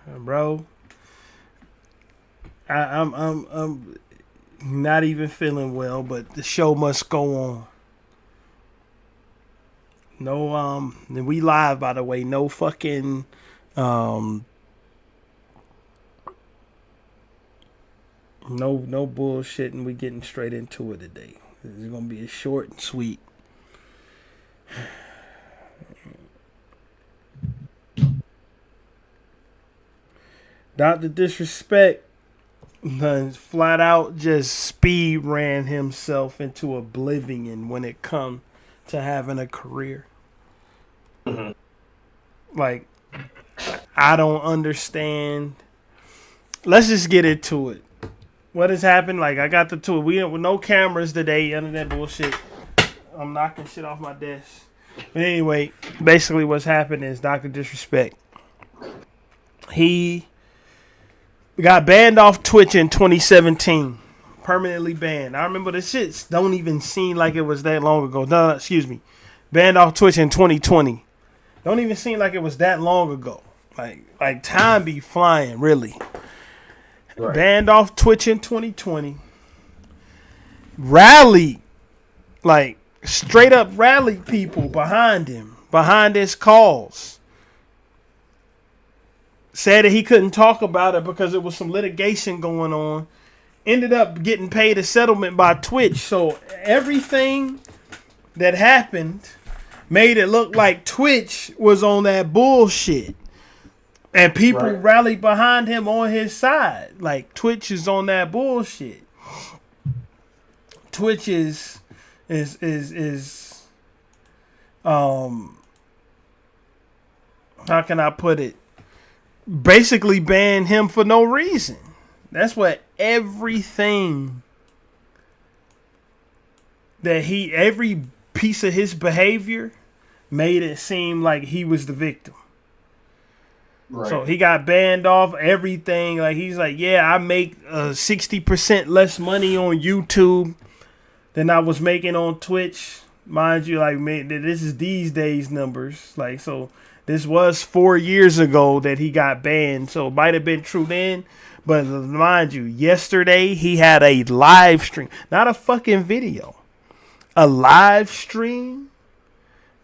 bro. I'm not even feeling well, but the show must go on. No, we live, by the way. No fucking, no bullshit, and we getting straight into it today. It's gonna be a short and sweet. DrDisRespect flat out just speed ran himself into oblivion when it come to having a career. Mm-hmm. Like, I don't understand. Let's just get into it. What has happened? Like, I got the tour. We with no cameras today. None of that bullshit. I'm knocking shit off my desk. But anyway, basically what's happened is DrDisRespect. He got banned off Twitch in 2017. Permanently banned. I remember the shits don't even seem like it was that long ago. No, excuse me. Banned off Twitch in 2020. Don't even seem like it was that long ago. Like time be flying, really. Right. Banned off Twitch in 2020. Rallied, like straight up rallied people behind him, behind his cause. Said that he couldn't talk about it because there was some litigation going on. Ended up getting paid a settlement by Twitch. So everything that happened made it look like Twitch was on that bullshit. And people rallied behind him on his side. Like, Twitch is on that bullshit. Twitch is how can I put it? Basically banned him for no reason. That's what everything that every piece of his behavior made it seem like he was the victim. Right. So he got banned off everything. Like, he's like, yeah, I make 60% less money on YouTube than I was making on Twitch. Mind you, like, man, this is these days numbers. Like, so this was 4 years ago that he got banned. So it might have been true then. But mind you, yesterday he had a live stream. Not a fucking video. A live stream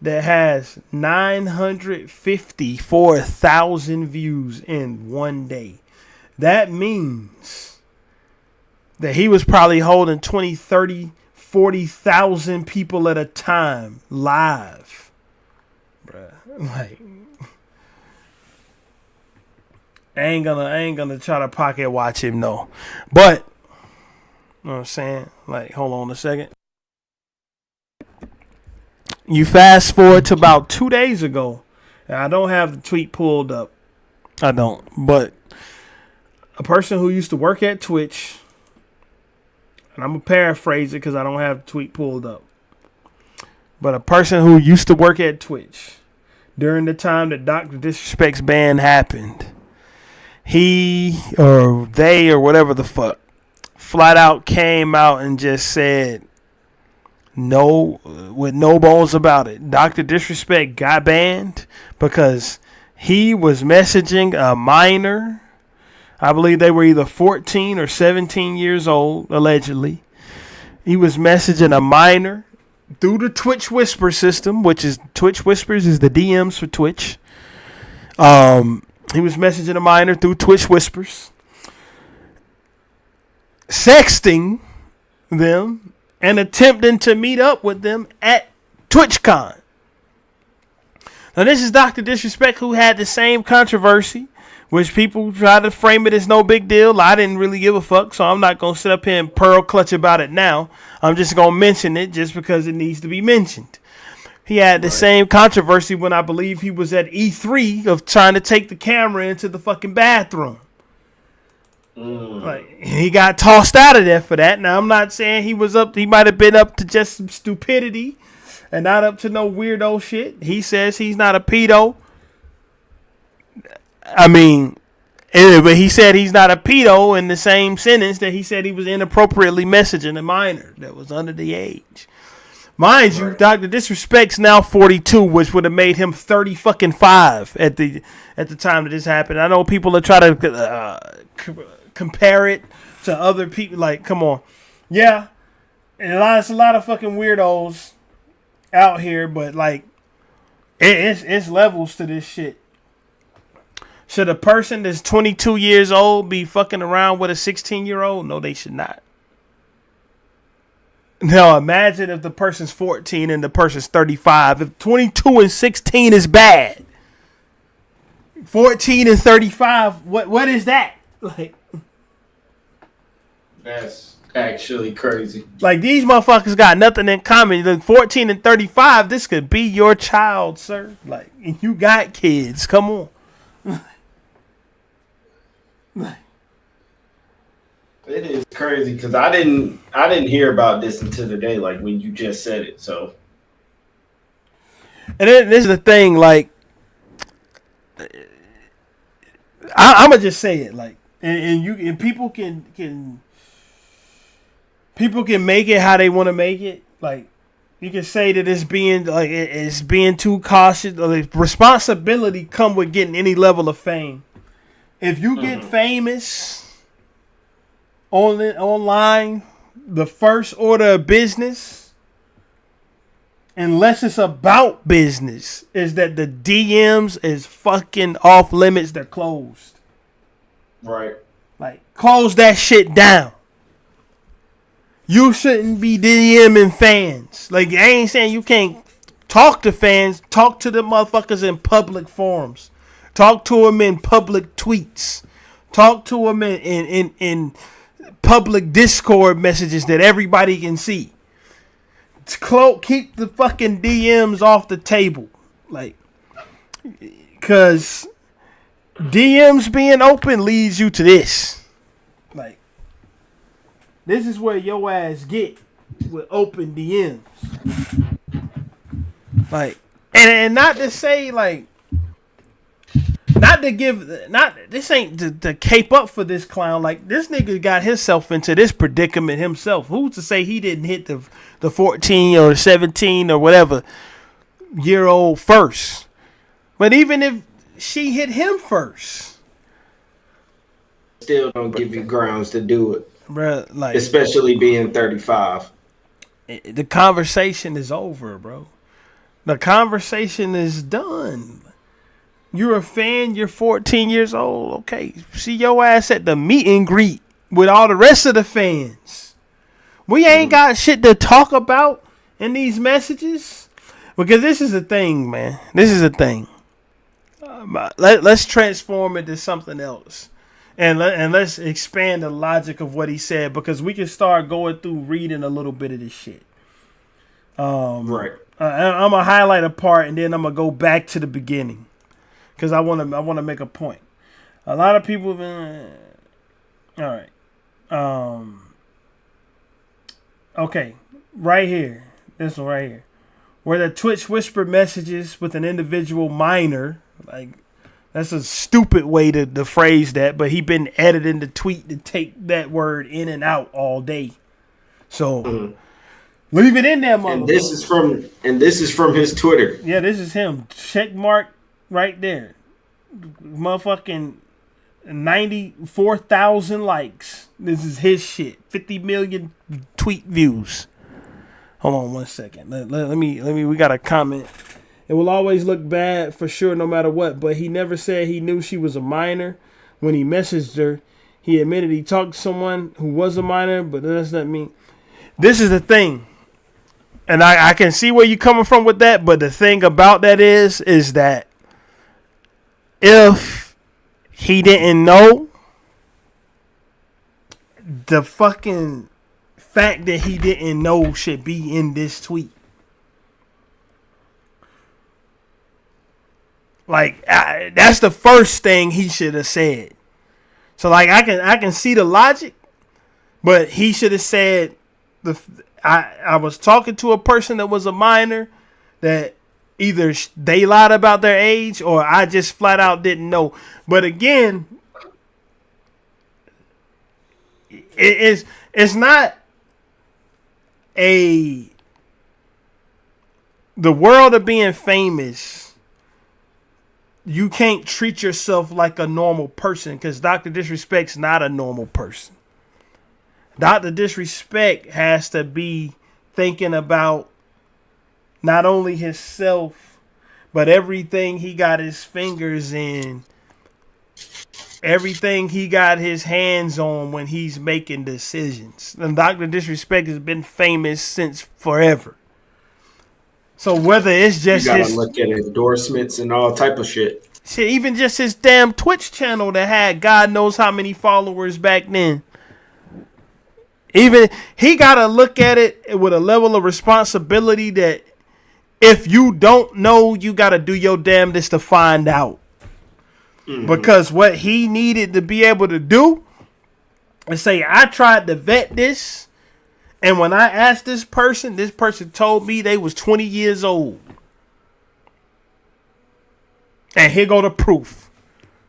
that has 954,000 views in one day. That means that he was probably holding 20, 30, 40,000 people at a time live. Bruh. Like, I ain't gonna try to pocket watch him, no. But, you know what I'm saying? Like, hold on a second. You fast forward to about 2 days ago. And I don't have the tweet pulled up. I don't. But a person who used to work at Twitch, and I'm going to paraphrase it because I don't have the tweet pulled up. But a person who used to work at Twitch during the time that DrDisRespect's ban happened, he or they or whatever the fuck flat out came out and just said, no, with no bones about it, DrDisRespect got banned because he was messaging a minor. I believe they were either 14 or 17 years old, allegedly. He was messaging a minor through the Twitch Whisper system, which is Twitch Whispers is the DMs for Twitch. He was messaging a minor through Twitch Whispers, sexting them, and attempting to meet up with them at TwitchCon. Now, this is DrDisRespect, who had the same controversy, which people try to frame it as no big deal. I didn't really give a fuck, so I'm not going to sit up here and pearl clutch about it now. I'm just going to mention it just because it needs to be mentioned. He had the same controversy when I believe he was at E3 of trying to take the camera into the fucking bathroom. Like, he got tossed out of there for that. Now, I'm not saying he might have been up to just some stupidity and not up to no weirdo shit. He says he's not a pedo. I mean, but he said he's not a pedo in the same sentence that he said he was inappropriately messaging a minor that was under the age. Mind you, DrDisRespect's now 42, which would have made him 35 at the time that this happened. I know people are trying to compare it to other people. Like, come on, yeah, and it's a lot of fucking weirdos out here, but like, it's levels to this shit. Should a person that's 22 years old be fucking around with a 16-year-old? No, they should not. Now imagine if the person's 14 and the person's 35. If 22 and 16 is bad, 14 and 35, what is that? Like, that's actually crazy. Like, these motherfuckers got nothing in common. The 14 and 35, this could be your child, sir. Like, you got kids. Come on. It is crazy because I didn't hear about this until today, like when you just said it. So, and then this is the thing, like, I'm gonna just say it, like, and people can make it how they want to make it. Like, you can say that it's being too cautious. Like, responsibility come with getting any level of fame. If you get famous online, the first order of business, unless it's about business, is that the DMs is fucking off limits. They're closed. Right. Like, close that shit down. You shouldn't be DMing fans. Like, I ain't saying you can't talk to fans. Talk to the motherfuckers in public forums. Talk to them in public tweets. Talk to them in public Discord messages that everybody can see. Keep the fucking DMs off the table. Like, because DMs being open leads you to this. Like, this is where your ass get with open DMs. Like, and not to say, like, this ain't to cape up for this clown. Like, this nigga got himself into this predicament himself. Who's to say he didn't hit the 14 or 17 or whatever year old first? But even if she hit him first, still don't give you grounds to do it, bro. Like, especially being 35. The conversation is over, bro. The conversation is done. You're a fan, you're 14 years old. Okay, see your ass at the meet and greet with all the rest of the fans. We ain't got shit to talk about in these messages. Because this is the thing, man. This is the thing. Let's transform it to something else. And let's expand the logic of what he said. Because we can start going through reading a little bit of this shit. Right. I'm going to highlight a part and then I'm going to go back to the beginning. Because I want to make a point. A lot of people have been... All right. Okay. Right here. This one right here. Where the Twitch whisper messages with an individual minor. Like, that's a stupid way to phrase that. But he been editing the tweet to take that word in and out all day. So... leave it in there, motherfucker. And this is from his Twitter. Yeah, this is him. Check mark right there. Motherfucking 94,000 likes. This is his shit. 50 million tweet views. Hold on 1 second. Let me we got a comment. It will always look bad for sure no matter what, but he never said he knew she was a minor. When he messaged her, he admitted he talked to someone who was a minor, but that does not mean. This is the thing. And I can see where you're coming from with that, but the thing about that is that if he didn't know, the fucking fact that he didn't know should be in this tweet. Like, that's the first thing he should have said. So, like, I can see the logic, but he should have said I was talking to a person that was a minor that either they lied about their age or I just flat out didn't know. But again, it's not a the world of being famous, you can't treat yourself like a normal person because Dr. Disrespect's not a normal person. Dr. Disrespect has to be thinking about not only himself, but everything he got his fingers in, everything he got his hands on when he's making decisions. And Dr. Disrespect has been famous since forever. So whether it's just you gotta look at endorsements and all type of shit. Shit, even just his damn Twitch channel that had God knows how many followers back then. Even he gotta look at it with a level of responsibility that if you don't know, you gotta do your damnedest to find out. Mm-hmm. Because what he needed to be able to do is say, I tried to vet this, and when I asked this person told me they was 20 years old. And here go the proof.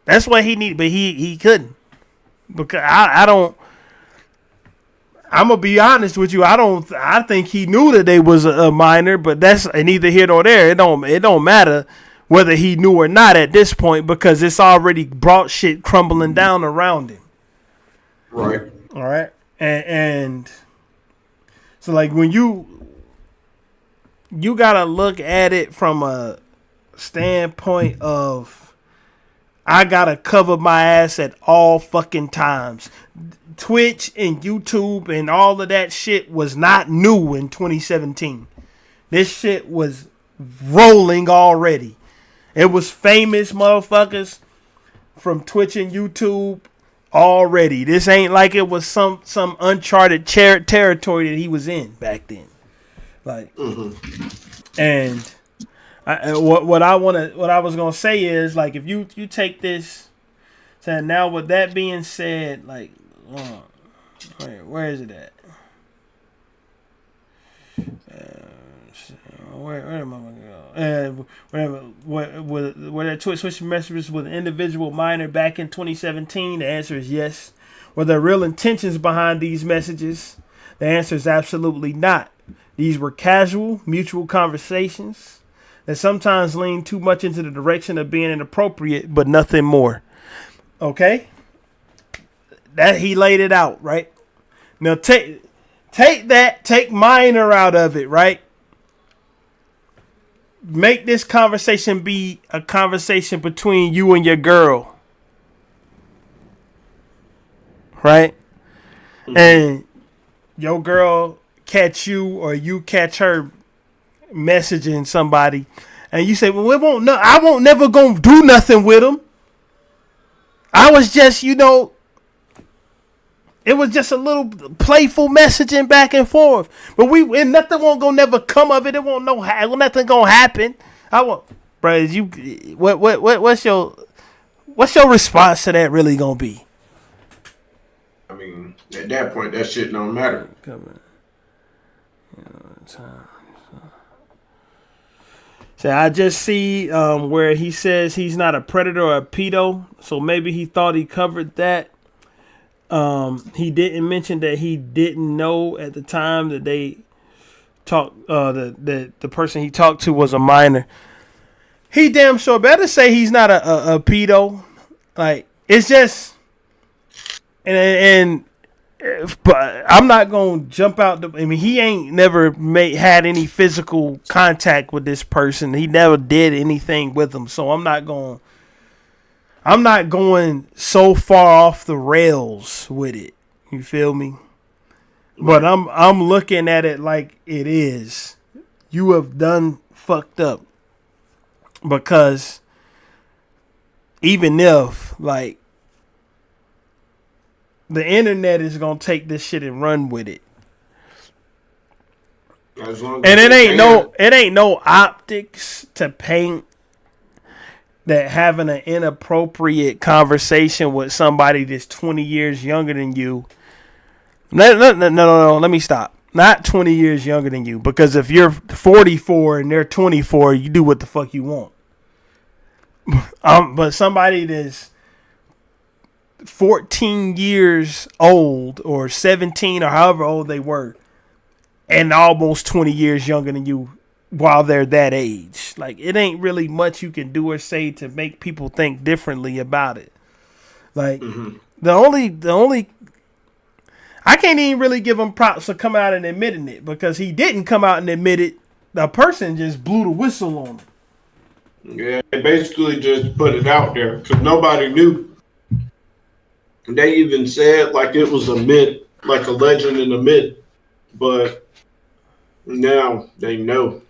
That's what he needed, but he couldn't. Because I don't. I'm gonna be honest with you. I think he knew that they was a minor, but that's neither here nor there. It don't matter whether he knew or not at this point because it's already brought shit crumbling down around him. Right. All right. And so like when you gotta look at it from a standpoint of I gotta cover my ass at all fucking times. Twitch and YouTube and all of that shit was not new in 2017. This shit was rolling already. It was famous motherfuckers from Twitch and YouTube already. This ain't like it was some uncharted territory that he was in back then. Like, and what I was gonna say is like if you take this, so now with that being said, like, where is it at? Where am I gonna go? Where that Twitch messages with an individual minor back in 2017? The answer is yes. Were there real intentions behind these messages? The answer is absolutely not. These were casual, mutual conversations that sometimes lean too much into the direction of being inappropriate, but nothing more. Okay? That he laid it out, right? Now take minor out of it, right? Make this conversation be a conversation between you and your girl. Right? Mm-hmm. And your girl catch you or you catch her messaging somebody and you say, well, I won't never gonna do nothing with them. I was just, it was just a little playful messaging back and forth. But nothing won't go never come of it. It won't nothing gonna happen. Bro, what's your response to that really gonna be? I mean, at that point, that shit don't matter. So I just see where he says he's not a predator or a pedo. So maybe he thought he covered that. He didn't mention that he didn't know at the time that they talked. The person he talked to was a minor. He damn sure better say he's not a pedo. Like it's just, but I'm not gonna jump out. He ain't never had any physical contact with this person. He never did anything with them. So I'm not going so far off the rails with it. You feel me? But I'm looking at it like it is. You have done fucked up. Because even if like the internet is gonna take this shit and run with it. And it ain't no optics to paint that having an inappropriate conversation with somebody that's 20 years younger than you. No, let me stop. Not 20 years younger than you. Because if you're 44 and they're 24, you do what the fuck you want. But somebody that's 14 years old or 17 or however old they were and almost 20 years younger than you, while they're that age. Like, it ain't really much you can do or say to make people think differently about it. Like, the only I can't even really give him props for coming out and admitting it, because he didn't come out and admit it. The person just blew the whistle on him. Yeah, they basically just put it out there because nobody knew. They even said like it was a myth, like a legend and a myth, but now they know.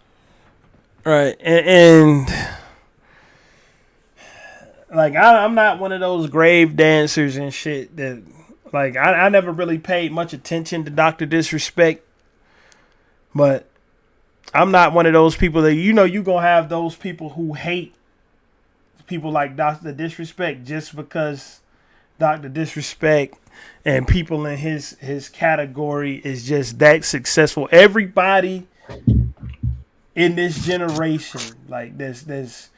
Right, and like I'm not one of those grave dancers and shit that, like, I never really paid much attention to DrDisRespect, but I'm not one of those people that, you gonna have those people who hate people like DrDisRespect just because DrDisRespect and people in his category is just that successful. Everybody in this generation, like, there's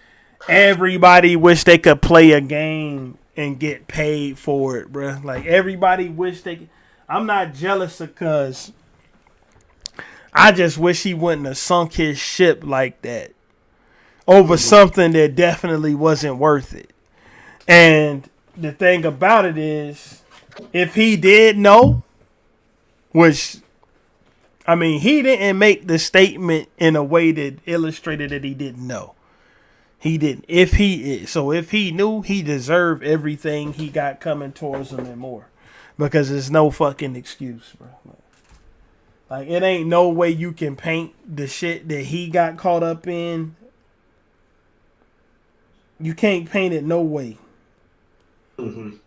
everybody wish they could play a game and get paid for it, bruh. Like, everybody wish they could. I'm not jealous because I just wish he wouldn't have sunk his ship like that over something that definitely wasn't worth it. And the thing about it is, if he did know, which, I mean, he didn't make the statement in a way that illustrated that he didn't know. He didn't. If he knew, he deserved everything he got coming towards him and more. Because there's no fucking excuse, bro. Like, it ain't no way you can paint the shit that he got caught up in. You can't paint it no way.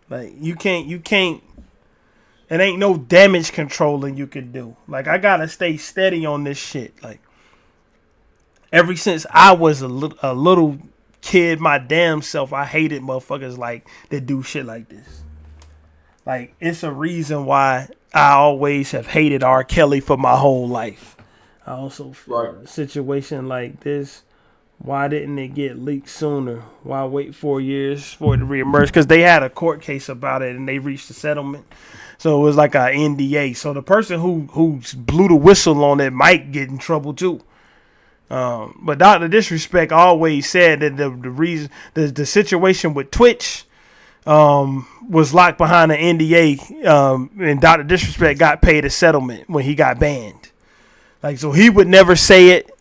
Like, you can't. It ain't no damage controlling you can do. Like, I gotta stay steady on this shit. Like, ever since I was a little kid, my damn self, I hated motherfuckers like that do shit like this. Like, it's a reason why I always have hated R. Kelly for my whole life. I also feel a situation like this. Why didn't it get leaked sooner? Why wait 4 years for it to reemerge? Because they had a court case about it and they reached a settlement. So it was like a NDA. So the person who blew the whistle on it might get in trouble too. But DrDisRespect always said that the reason the situation with Twitch was locked behind an NDA, and DrDisRespect got paid a settlement when he got banned. Like, so he would never say it,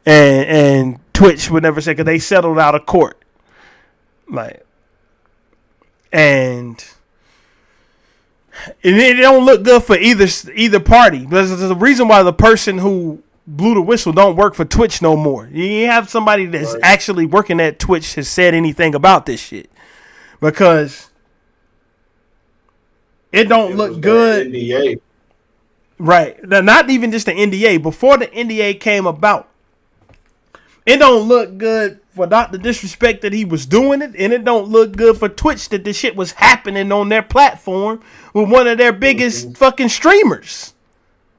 and Twitch would never say, because they settled out of court. Like, and it don't look good for either party. There's a reason why the person who blew the whistle don't work for Twitch no more. You have somebody that's actually working at Twitch has said anything about this shit, because it don't look good. NDA. Right. Now, not even just the NDA. Before the NDA came about, it don't look good for DrDisRespect that he was doing it, and it don't look good for Twitch that this shit was happening on their platform with one of their biggest fucking streamers,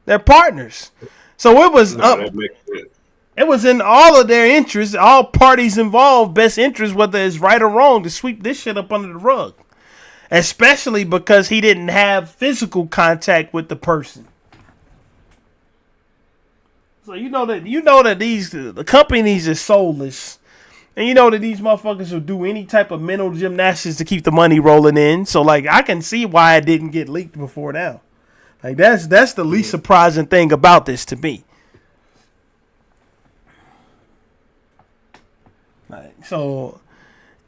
their partners. So it was it was in all of their interests, all parties involved, best interest, whether it's right or wrong, to sweep this shit up under the rug. Especially because he didn't have physical contact with the person. So you know that the companies are soulless, and you know that these motherfuckers will do any type of mental gymnastics to keep the money rolling in. So, like, I can see why it didn't get leaked before now. Like, that's the least surprising thing about this to me. Like, so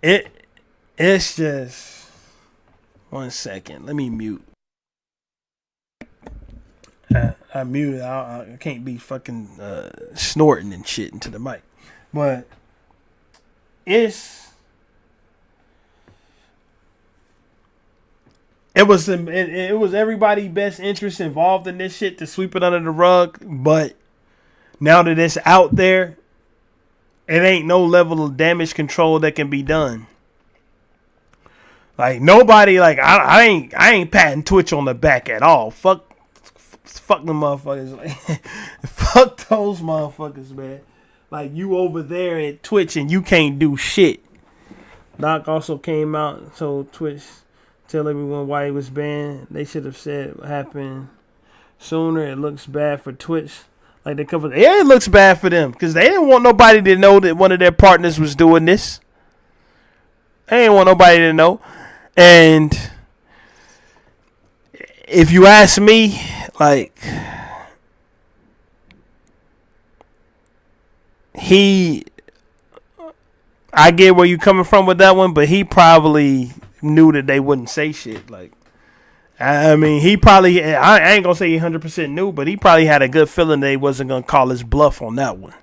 it's just 1 second. Let me mute. I muted. I can't be fucking snorting and shit into the mic. But it was everybody's best interest involved in this shit to sweep it under the rug. But now that it's out there, it ain't no level of damage control that can be done. Like, nobody, like, I ain't patting Twitch on the back at all. Fuck them motherfuckers. Like, fuck those motherfuckers, man. Like, you over there at Twitch and you can't do shit. Doc also came out and told Twitch, tell everyone why he was banned. They should have said what happened sooner. It looks bad for Twitch. Like they cover, yeah, it looks bad for them because they didn't want nobody to know that one of their partners was doing this. They didn't want nobody to know. And if you ask me, like, I get where you coming from with that one, but he probably knew that they wouldn't say shit. Like, I mean, he probably, I ain't gonna say he 100% knew, but he probably had a good feeling they wasn't gonna call his bluff on that one.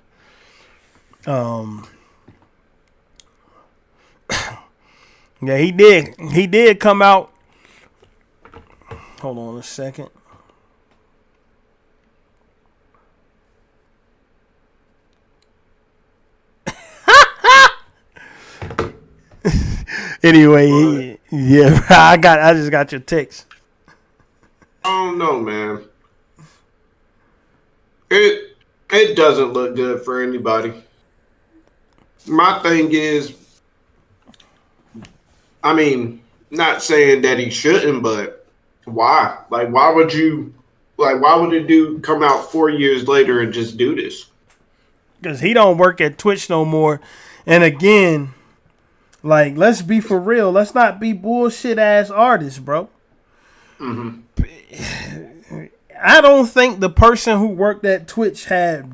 Yeah, he did. He did come out. Hold on a second. Anyway, yeah, I just got your text. I don't know, man. It doesn't look good for anybody. My thing is, I mean, not saying that he shouldn't, but why? Like, why would a dude come out 4 years later and just do this? Because he don't work at Twitch no more. And again, like, let's be for real. Let's not be bullshit ass artists, bro. Mm-hmm. I don't think the person who worked at Twitch had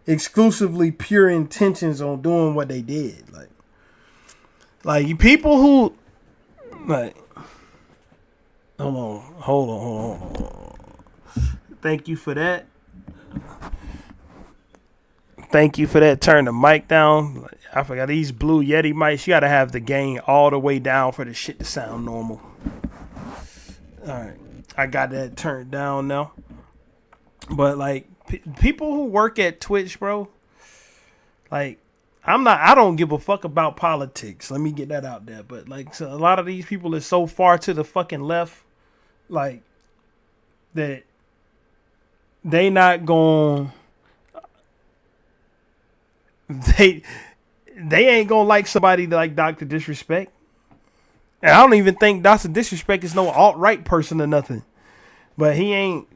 exclusively pure intentions on doing what they did. Like you people who, like, hold on. Thank you for that. Turn the mic down. I forgot these Blue Yeti mics. You gotta have the gain all the way down for the shit to sound normal. All right, I got that turned down now. But like people who work at Twitch, bro, like I don't give a fuck about politics. Let me get that out there. But like, so a lot of these people are so far to the fucking left, like that they not going. They ain't gonna like somebody like DrDisRespect. And I don't even think DrDisRespect is no alt-right person or nothing. But he ain't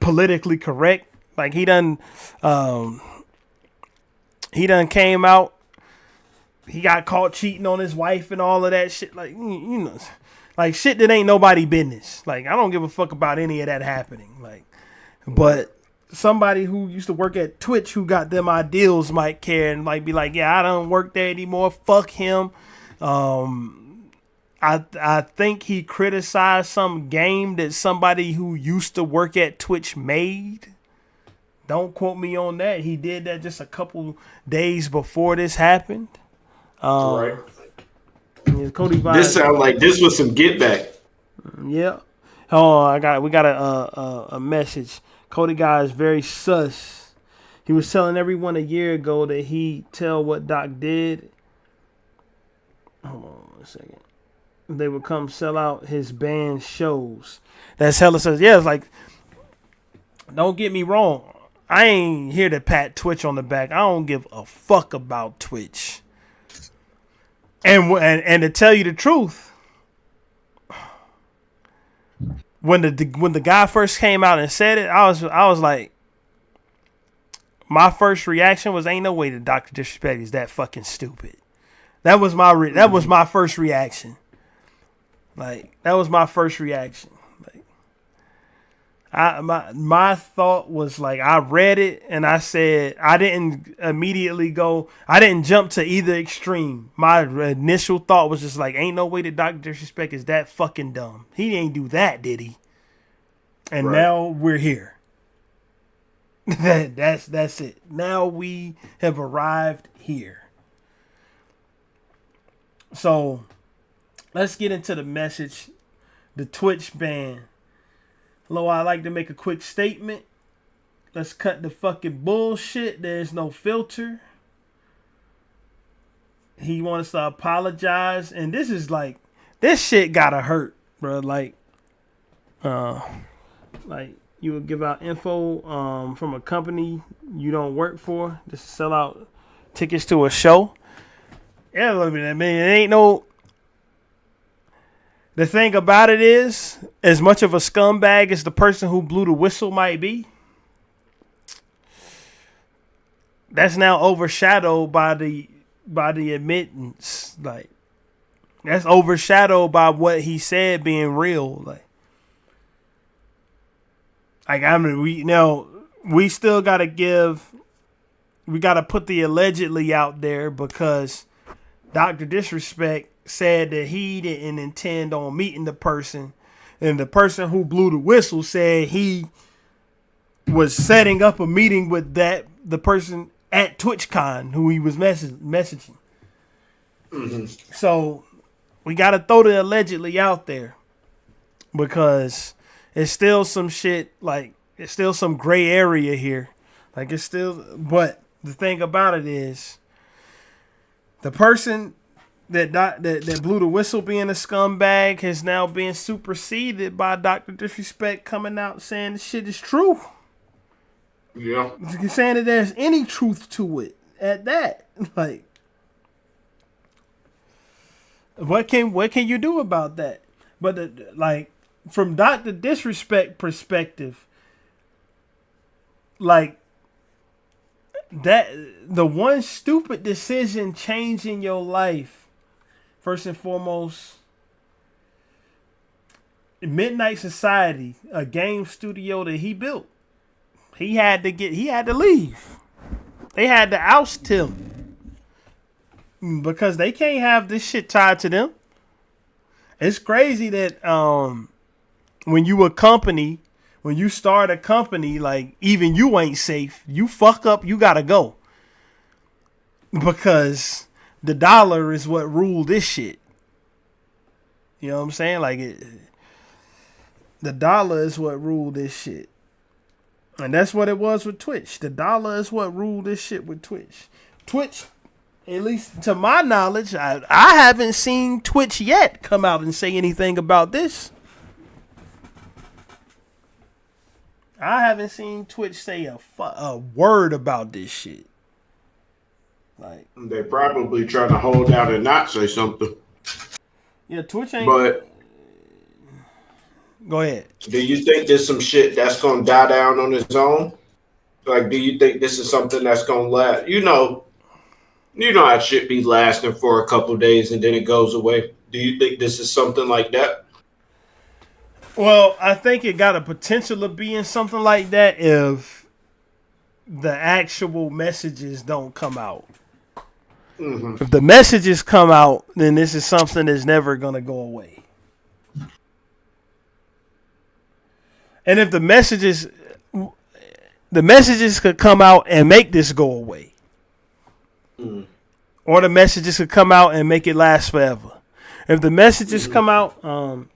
politically correct. Like he done came out. He got caught cheating on his wife and all of that shit. Like, you know, like shit that ain't nobody business. Like, I don't give a fuck about any of that happening. Like, but somebody who used to work at Twitch who got them ideals might care and might be like, yeah, I don't work there anymore. Fuck him. I think he criticized some game that somebody who used to work at Twitch made. Don't quote me on that. He did that just a couple days before this happened. Right. Cody Vine, this sounds like this was some get back. Yeah. Oh, we got a message. Cody guy is very sus. He was telling everyone a year ago that he tell what Doc did. Hold on a second. They would come sell out his band shows. That's hella sus. Yeah, it's like, don't get me wrong. I ain't here to pat Twitch on the back. I don't give a fuck about Twitch. And to tell you the truth, when the guy first came out and said it, I was like, my first reaction was, ain't no way that DrDisRespect is that fucking stupid. That was my first reaction. Like, that was my first reaction. Like, my thought was like, I read it and I said, I didn't jump to either extreme. My initial thought was just like, ain't no way that DrDisRespect is that fucking dumb. He didn't do that, did he? And right. Now we're here. That's it. Now we have arrived here. So let's get into the message. The Twitch ban. Hello, I'd like to make a quick statement. Let's cut the fucking bullshit. There's no filter. He wants to apologize. And this is like, this shit gotta hurt, bro. Like you would give out info from a company you don't work for just to sell out tickets to a show. Yeah, I mean, it ain't no. The thing about it is, as much of a scumbag as the person who blew the whistle might be, that's now overshadowed by the admittance. Like, that's overshadowed by what he said being real. Like I mean, we still gotta put the allegedly out there because DrDisRespect said that he didn't intend on meeting the person, and the person who blew the whistle said he was setting up a meeting with the person at TwitchCon who he was messaging. Mm-hmm. So we got to throw the allegedly out there because it's still some shit, like it's still some gray area here. Like it's still, but the thing about it is the person that blew the whistle being a scumbag has now been superseded by DrDisRespect coming out saying the shit is true. Yeah. Saying that there's any truth to it at that. Like, what can you do about that? But like from DrDisRespect perspective, like that the one stupid decision changing your life, first and foremost, Midnight Society, a game studio that he built. He had to leave. They had to oust him because they can't have this shit tied to them. It's crazy that when you start a company, like even you ain't safe. You fuck up, you gotta go. Because the dollar is what ruled this shit. You know what I'm saying? Like the dollar is what ruled this shit. And that's what it was with Twitch. The dollar is what ruled this shit with Twitch. Twitch, at least to my knowledge, I haven't seen Twitch yet come out and say anything about this. I haven't seen Twitch say a word about this shit. Like they're probably trying to hold out and not say something. Yeah, Twitch ain't. But go ahead. Do you think there's some shit that's gonna die down on its own? Like, do you think this is something that's gonna last? You know how shit be lasting for a couple days and then it goes away. Do you think this is something like that? Well, I think it got a potential of being something like that if the actual messages don't come out. Mm-hmm. If the messages come out, then this is something that's never gonna go away. And if the messages could come out and make this go away. Mm. Or the messages could come out and make it last forever. If the messages come out,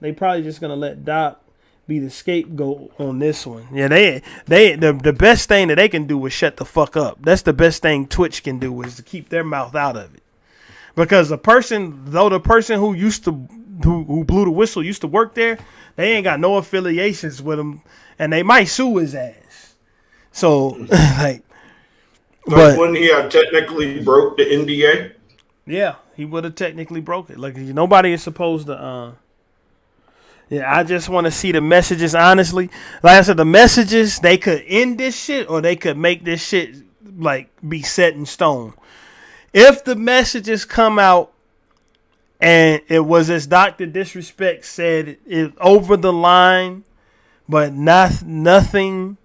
they probably just gonna let Doc be the scapegoat on this one. Yeah, the best thing that they can do is shut the fuck up. That's the best thing Twitch can do is to keep their mouth out of it. Because the person who blew the whistle used to work there, they ain't got no affiliations with him, and they might sue his ass. So, like wouldn't he have technically broke the NDA? Yeah, he would have technically broke it. Like, nobody is supposed to. Yeah, I just want to see the messages. Honestly, like I said, the messages, they could end this shit or they could make this shit like be set in stone. If the messages come out and it was as DrDisRespect said, it over the line, but nothing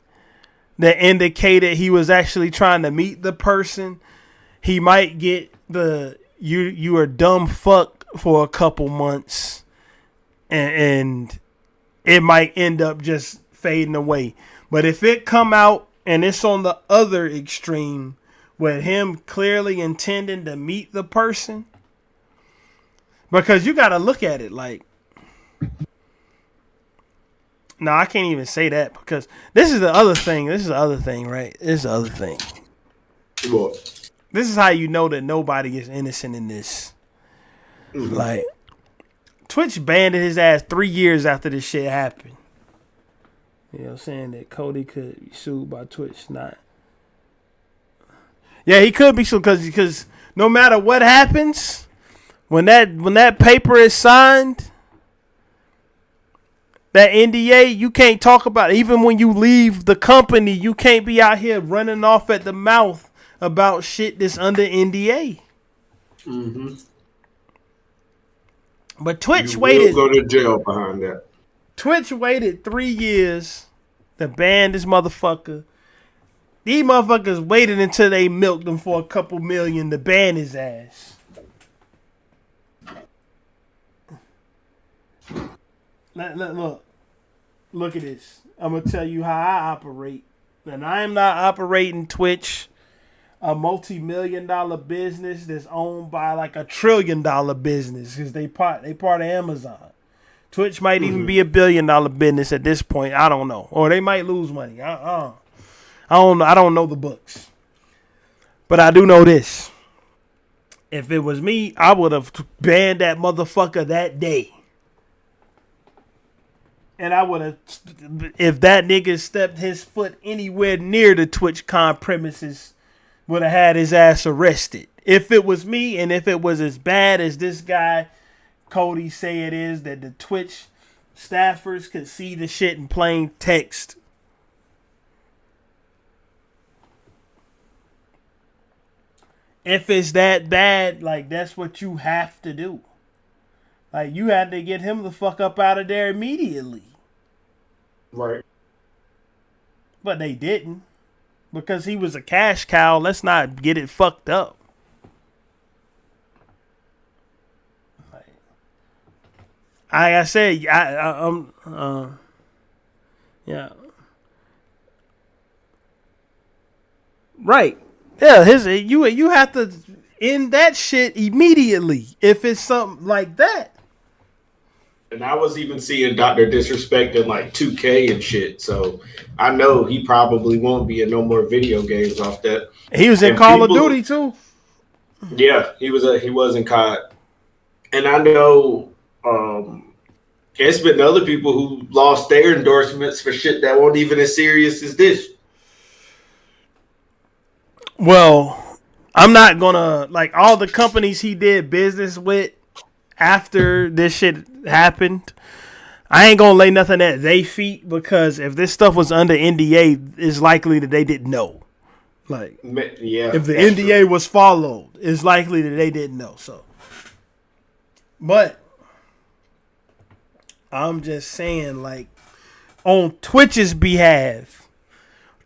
that indicated he was actually trying to meet the person, he might get the you are dumb fuck for a couple months, and it might end up just fading away. But if it come out and it's on the other extreme with him clearly intending to meet the person, because you got to look at it like, no, I can't even say that because this is the other thing. This is the other thing, right? This is the other thing. What? This is how you know that nobody is innocent in this. Mm-hmm. Like, Twitch banned his ass 3 years after this shit happened. You know, saying that Cody could be sued by Twitch, not. Yeah, he could be sued because no matter what happens, when that paper is signed, that NDA, you can't talk about it. Even when you leave the company, you can't be out here running off at the mouth about shit that's under NDA. Mm-hmm. But Twitch You waited. will go to jail behind that. Twitch waited 3 years to ban this motherfucker. These motherfuckers waited until they milked him for a couple million to ban his ass. Look at this. I'm going to tell you how I operate. And I am not operating Twitch, a multi-million-dollar business that's owned by like $1 trillion business because they part of Amazon. Twitch might even be $1 billion business at this point. I don't know. Or they might lose money. I don't know the books. But I do know this. If it was me, I would have banned that motherfucker that day. And I would have, if that nigga stepped his foot anywhere near the TwitchCon premises, would have had his ass arrested. If it was me, and if it was as bad as this guy, Cody, say it is, that the Twitch staffers could see the shit in plain text. If it's that bad, like, that's what you have to do. Like, you had to get him the fuck up out of there immediately. Right. But they didn't. Because he was a cash cow. Let's not get it fucked up. Like I said, yeah. Right. Yeah, you have to end that shit immediately if it's something like that. And I was even seeing DrDisRespect in like 2K and shit, so I know he probably won't be in no more video games off that. He was in Call of Duty too. Yeah, he was in COD, and I know it's been other people who lost their endorsements for shit that wasn't even as serious as this. Well, I'm not gonna, like, all the companies he did business with after this shit happened, I ain't gonna lay nothing at their feet, because if this stuff was under NDA, it's likely that they didn't know. Like, yeah, if the NDA was followed, it's likely that they didn't know. So, but I'm just saying, like, on Twitch's behalf,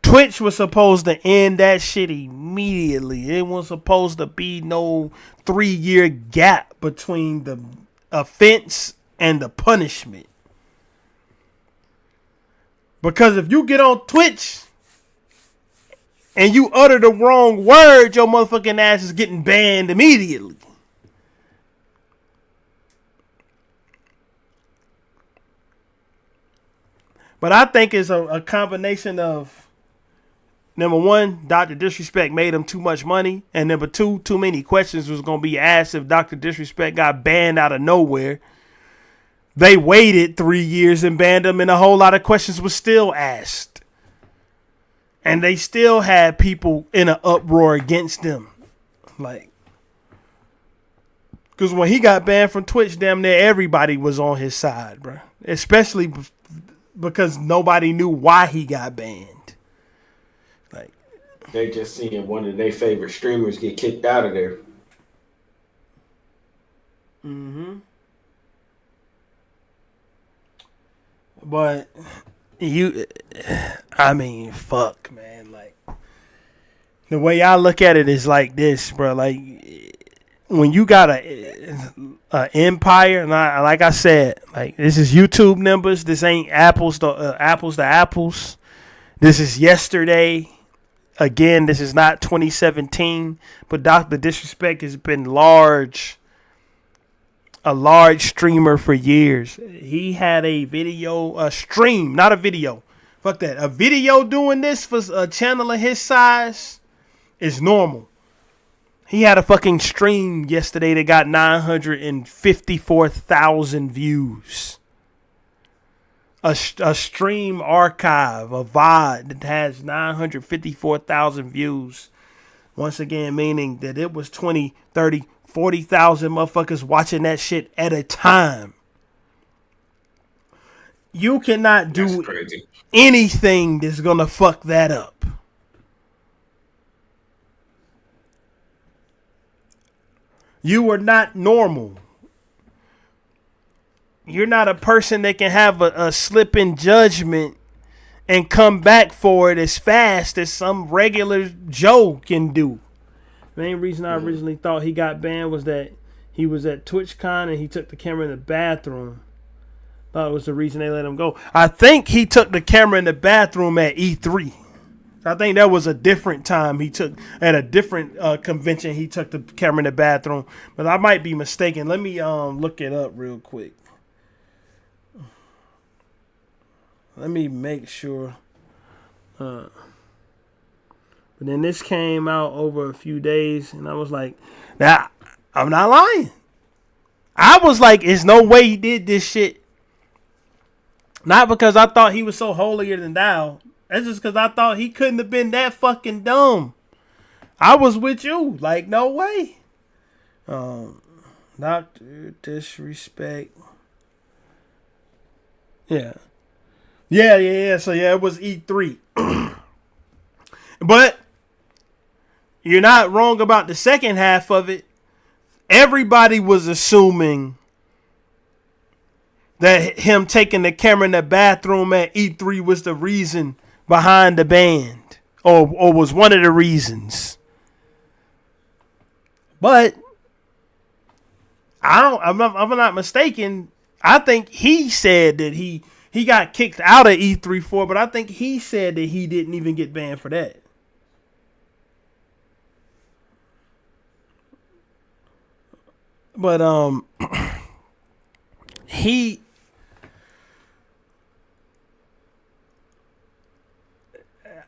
Twitch was supposed to end that shit immediately. It was supposed to be no 3-year gap between the offense and the punishment. Because if you get on Twitch and you utter the wrong word, your motherfucking ass is getting banned immediately. But I think it's a combination of, number one, DrDisRespect made him too much money. And number two, too many questions was going to be asked if DrDisRespect got banned out of nowhere. They waited 3 years and banned him, and a whole lot of questions was still asked. And they still had people in an uproar against them. Like, because when he got banned from Twitch, damn near everybody was on his side, bro. Especially because nobody knew why he got banned. They just seeing one of their favorite streamers get kicked out of there. Mm-hmm. But I mean, fuck, man. Like, the way I look at it is like this, bro. Like, when you got a empire, and like I said, like, this is YouTube numbers. This ain't apples to apples. This is yesterday. Again, this is not 2017, but DrDisRespect has been a large streamer for years. He had a stream, not a video. Fuck that. A video doing this for a channel of his size is normal. He had a fucking stream yesterday that got 954,000 views. A stream archive, a VOD that has 954,000 views. Once again, meaning that it was 20, 30, 40,000 motherfuckers watching that shit at a time. You cannot do anything that's going to fuck that up. You are not normal. You're not a person that can have a slip in judgment and come back for it as fast as some regular Joe can do. The main reason I originally thought he got banned was that he was at TwitchCon and he took the camera in the bathroom. Thought it was the reason they let him go. I think he took the camera in the bathroom at E3. I think that was a different time he took at a different convention. He took the camera in the bathroom, but I might be mistaken. Let me look it up real quick. Let me make sure. But then this came out over a few days, and I was like, "Nah, I'm not lying." I was like, "There's no way he did this shit." Not because I thought he was so holier than thou. That's just because I thought he couldn't have been that fucking dumb. I was with you. Like, no way. DrDisRespect. Yeah. Yeah. So, yeah, it was E3. But you're not wrong about the second half of it. Everybody was assuming that him taking the camera in the bathroom at E3 was the reason behind the band, or was one of the reasons. But I'm not mistaken. I think he said that he got kicked out of E3 for, but I think he said that he didn't even get banned for that. But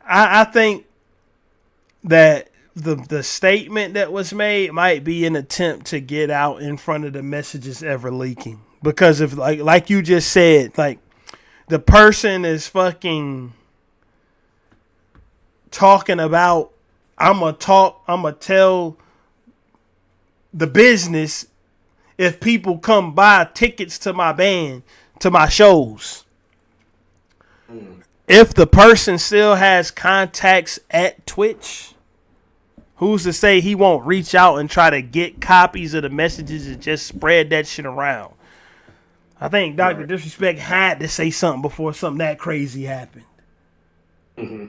I think that the statement that was made might be an attempt to get out in front of the messages ever leaking. Because if like you just said, like the person is fucking talking about I'ma tell the business if people come buy tickets to my band, to my shows. If the person still has contacts at Twitch, who's to say he won't reach out and try to get copies of the messages and just spread that shit around? I think DrDisRespect had to say something before something that crazy happened. Mm-hmm.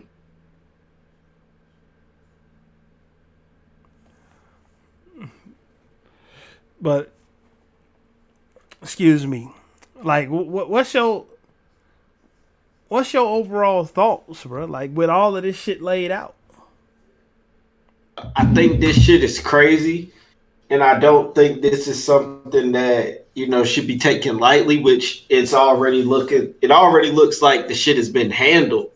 But, excuse me, like, what's your overall thoughts, bro? Like, with all of this shit laid out. I think this shit is crazy, and I don't think this is something that, you know, should be taken lightly, which it already looks like the shit has been handled.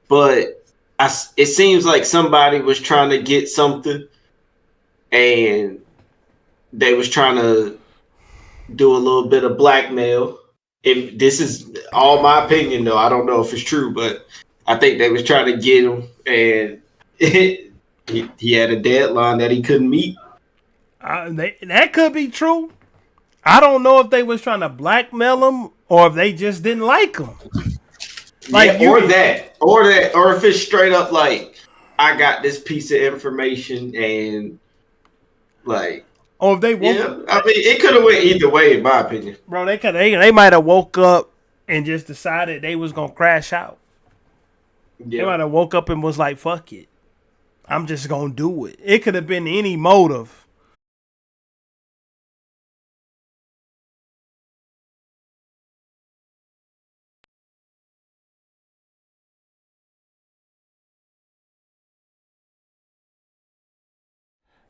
But it seems like somebody was trying to get something, and they was trying to do a little bit of blackmail. If this is all my opinion, though, I don't know if it's true, but I think they was trying to get him, and he had a deadline that he couldn't meet. That could be true. I don't know if they was trying to blackmail him or if they just didn't like him. Like, or if it's straight up like, I got this piece of information and like. Or if they I mean, it could have went either way, in my opinion. Bro, they might have woke up and just decided they was gonna crash out. Yeah. They might have woke up and was like, "Fuck it, I'm just gonna do it." It could have been any motive.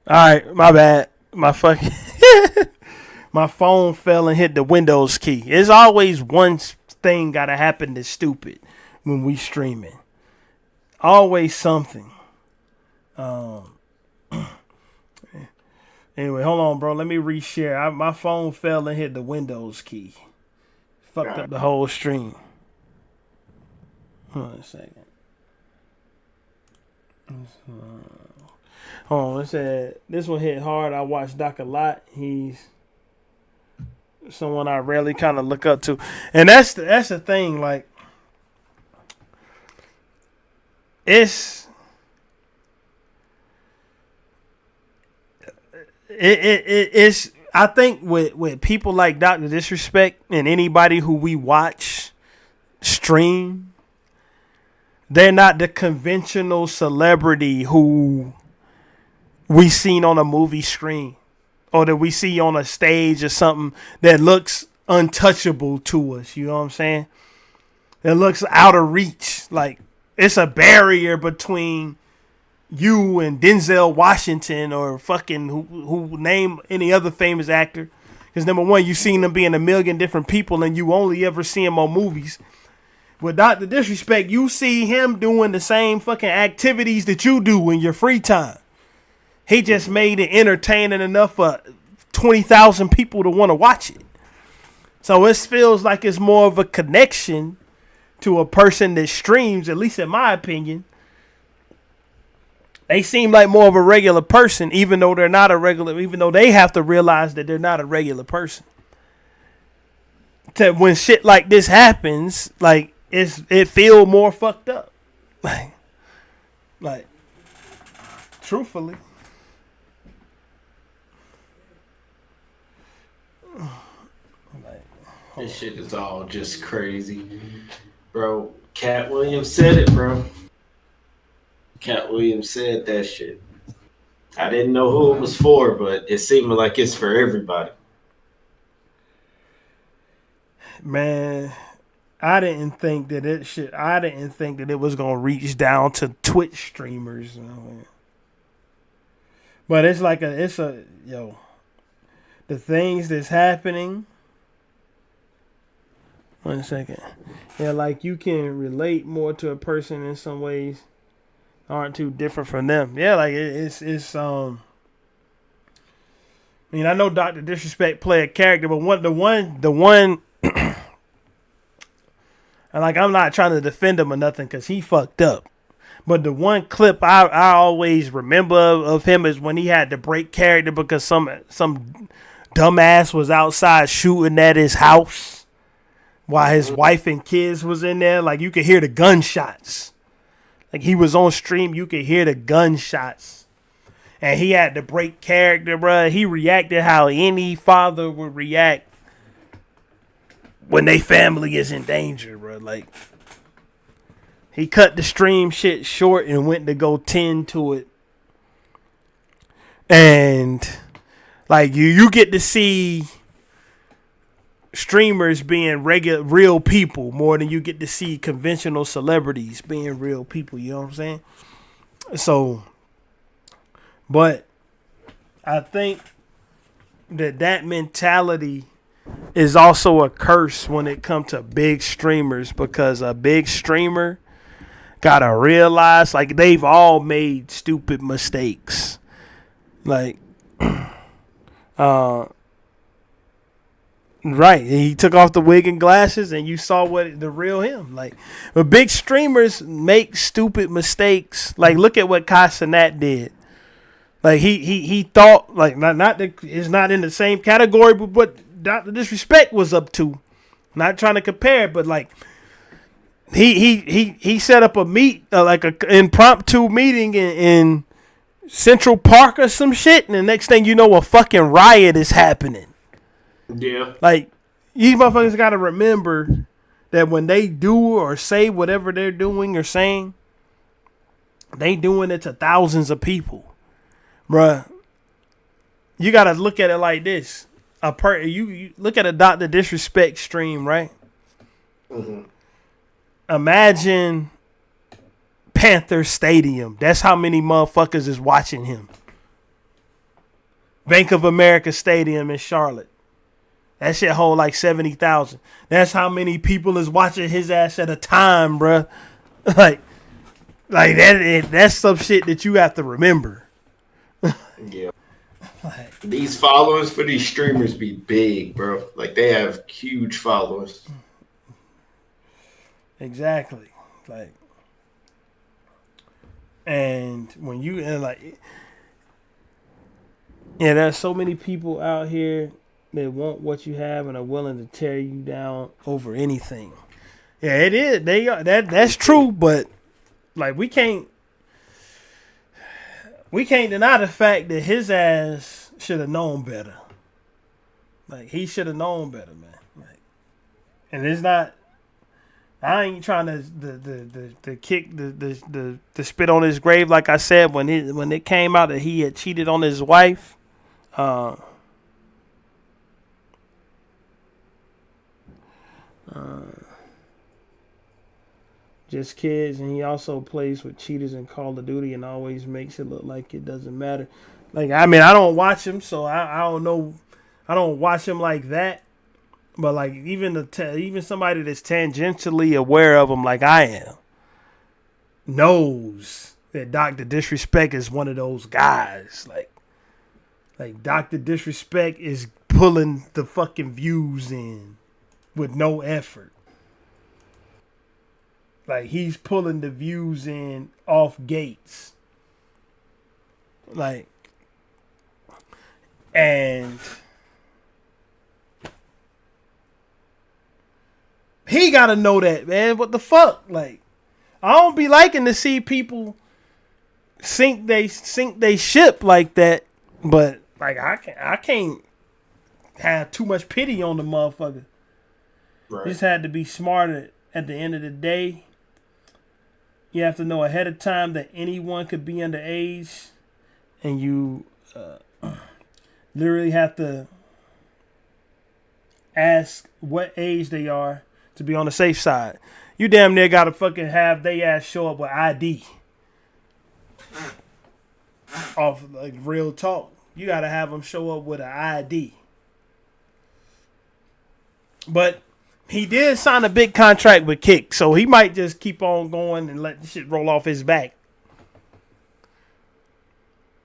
All right, my bad. My fucking my phone fell and hit the Windows key. There's always one thing gotta happen that's stupid when we streaming. Always something. Anyway, hold on, bro. Let me reshare. My phone fell and hit the Windows key. Fucked up the whole stream. Hold on a second. Hold on, it said this one hit hard. I watch Doc a lot. He's someone I rarely kind of look up to, and that's the thing. Like, it's. I think with people like DrDisRespect and anybody who we watch stream, they're not the conventional celebrity who we seen on a movie screen or that we see on a stage or something that looks untouchable to us. You know what I'm saying? It looks out of reach. Like it's a barrier between you and Denzel Washington or fucking who name any other famous actor. Because number one, you've seen them being a million different people and you only ever see him on movies. With DrDisRespect, you see him doing the same fucking activities that you do in your free time. He just made it entertaining enough for 20,000 people to want to watch it. So it feels like it's more of a connection to a person that streams, at least in my opinion. They seem like more of a regular person, even though they're not a regular, even though they have to realize that they're not a regular person. When shit like this happens, like it feel more fucked up. Like truthfully. This shit is all just crazy. Bro, Cat Williams said it, bro. Cat Williams said that shit. I didn't know who it was for, but it seemed like it's for everybody. Man, I didn't think that it was gonna reach down to Twitch streamers. You know? But it's like the things that's happening. 1 second. Yeah, like you can relate more to a person in some ways. Aren't too different from them. Yeah, like it's I mean, I know DrDisRespect play a character, but the one and like I'm not trying to defend him or nothing because he fucked up. But the one clip I always remember of him is when he had to break character because some dumbass was outside shooting at his house while his wife and kids was in there. Like you could hear the gunshots. Like he was on stream, you could hear the gunshots. And he had to break character, bro. He reacted how any father would react when their family is in danger, bro. Like he cut the stream shit short and went to go tend to it. And like you get to see streamers being real people more than you get to see conventional celebrities being real people. You know what I'm saying? So, but I think that mentality is also a curse when it comes to big streamers because a big streamer gotta realize like they've all made stupid mistakes. Like, right, he took off the wig and glasses, and you saw what the real him. Like, but big streamers make stupid mistakes. Like, look at what Kai Cenat did. Like, he thought like not that it's not in the same category, but what DrDisRespect was up to. Not trying to compare, but like he set up a like a impromptu meeting in Central Park or some shit, and the next thing you know, a fucking riot is happening. Yeah. Like, you motherfuckers got to remember that when they do or say whatever they're doing or saying, they doing it to thousands of people. Bruh, you got to look at it like this. You look at a DrDisRespect stream, right? Mm-hmm. Imagine Panther Stadium. That's how many motherfuckers is watching him. Bank of America Stadium in Charlotte. That shit hold like 70,000. That's how many people is watching his ass at a time, bruh. Like that's some shit that you have to remember. Yeah. These followers for these streamers be big, bro. Like they have huge followers. Exactly. Like, and when you there's so many people out here that want what you have and are willing to tear you down over anything. Yeah, it is. They are that's true, but like we can't deny the fact that his ass should have known better. Like, he should have known better, man. Like, and it's not. I ain't trying to kick the spit on his grave. Like I said, when it came out that he had cheated on his wife, just kids, and he also plays with cheaters in Call of Duty and always makes it look like it doesn't matter. Like, I mean, I don't watch him, so I don't know. I don't watch him like that. But like, even somebody that's tangentially aware of him, like I am, knows that DrDisRespect is one of those guys. Like DrDisRespect is pulling the fucking views in with no effort. Like, he's pulling the views in off gates. Like, and he gotta know that, man. What the fuck? Like, I don't be liking to see people sink they ship like that, but like I can't have too much pity on the motherfucker. Right. Just had to be smarter at the end of the day. You have to know ahead of time that anyone could be underage, and you literally have to ask what age they are to be on the safe side. You damn near gotta fucking have they ass show up with ID. Off like real talk. You gotta have them show up with an ID. But he did sign a big contract with Kick, so he might just keep on going and let the shit roll off his back.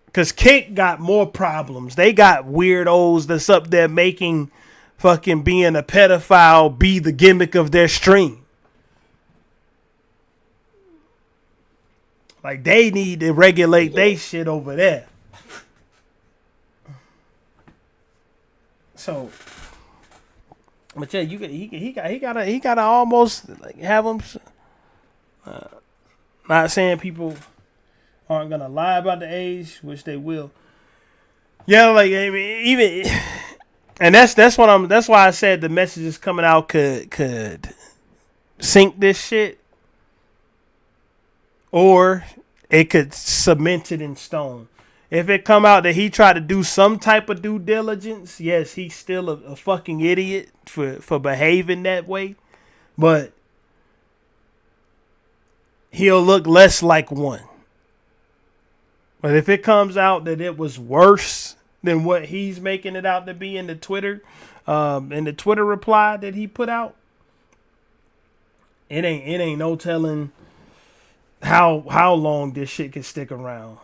Because Kick got more problems. They got weirdos that's up there making fucking being a pedophile be the gimmick of their stream. Like, they need to regulate they shit over there. So, but yeah, he gotta almost like have him. Not saying people aren't gonna lie about the age, which they will. Yeah, like, I mean, even, and that's why I said the messages coming out could sink this shit, or it could cement it in stone. If it come out that he tried to do some type of due diligence, yes, he's still a fucking idiot for behaving that way. But he'll look less like one. But if it comes out that it was worse than what he's making it out to be in the Twitter reply that he put out, it ain't no telling how long this shit can stick around.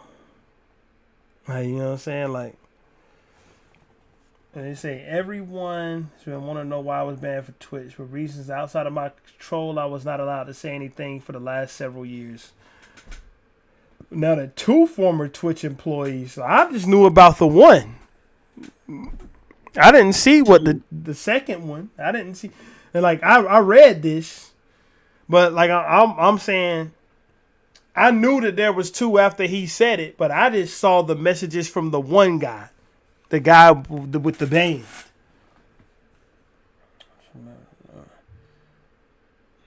Like, you know what I'm saying? Like, and they say everyone want to know why I was banned for Twitch. For reasons outside of my control, I was not allowed to say anything for the last several years. Now, the 2 former Twitch employees, so I just knew about the one. I didn't see what the second one. I didn't see. And like, I read this, but like I'm saying, I knew that there was 2 after he said it, but I just saw the messages from the one guy, the guy with the band.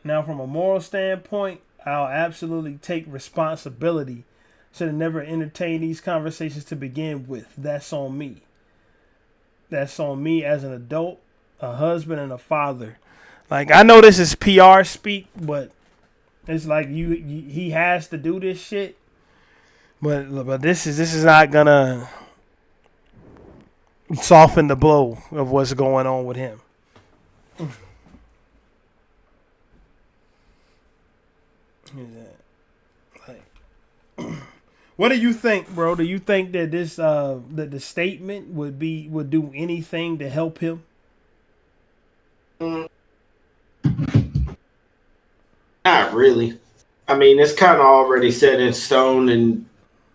Now, from a moral standpoint, I'll absolutely take responsibility. Should have never entertained these conversations to begin with. That's on me. That's on me as an adult, a husband, and a father. Like, I know this is PR speak, but it's like he has to do this shit. But this is not gonna soften the blow of what's going on with him. Like, what do you think, bro? Do you think that this that the statement would do anything to help him? Not really. I mean, it's kind of already set in stone, and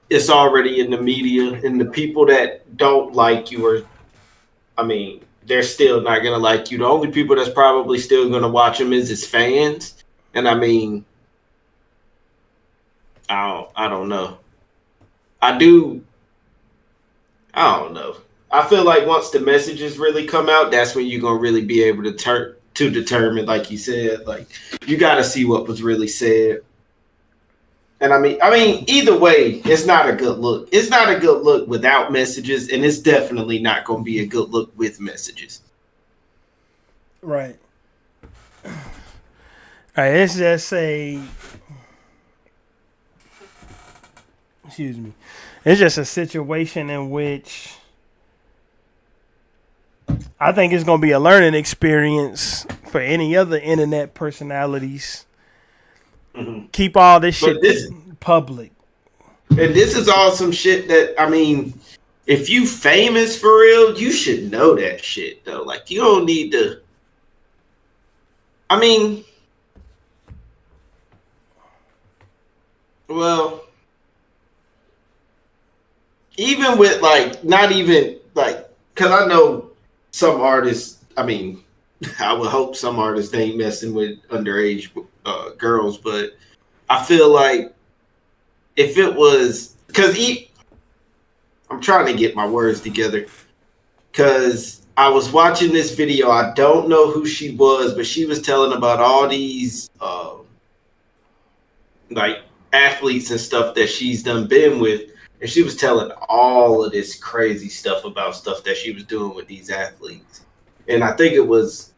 it's already in the media. And the people that don't like you are, I mean, they're still not gonna like you. The only people that's probably still gonna watch him is his fans. And I mean, I don't know. I don't know. I feel like once the messages really come out, that's when you're gonna really be able to determine, like you said, like you got to see what was really said. And I mean, either way, it's not a good look. It's not a good look without messages, and it's definitely not going to be a good look with messages. Right. All right. It's just excuse me. It's just a situation in which I think it's going to be a learning experience for any other internet personalities. Mm-hmm. Keep all this shit public. And this is all some shit that, I mean, if you famous for real, you should know that shit, though. Like, you don't need to. I mean, well, even with, like, not even, like, because I know some artists, I mean, I would hope some artists ain't messing with underage girls, but I feel like if it was, because I'm trying to get my words together, because I was watching this video. I don't know who she was, but she was telling about all these like athletes and stuff that she's been with, and she was telling all of this crazy stuff about stuff that she was doing with these athletes. And I think it was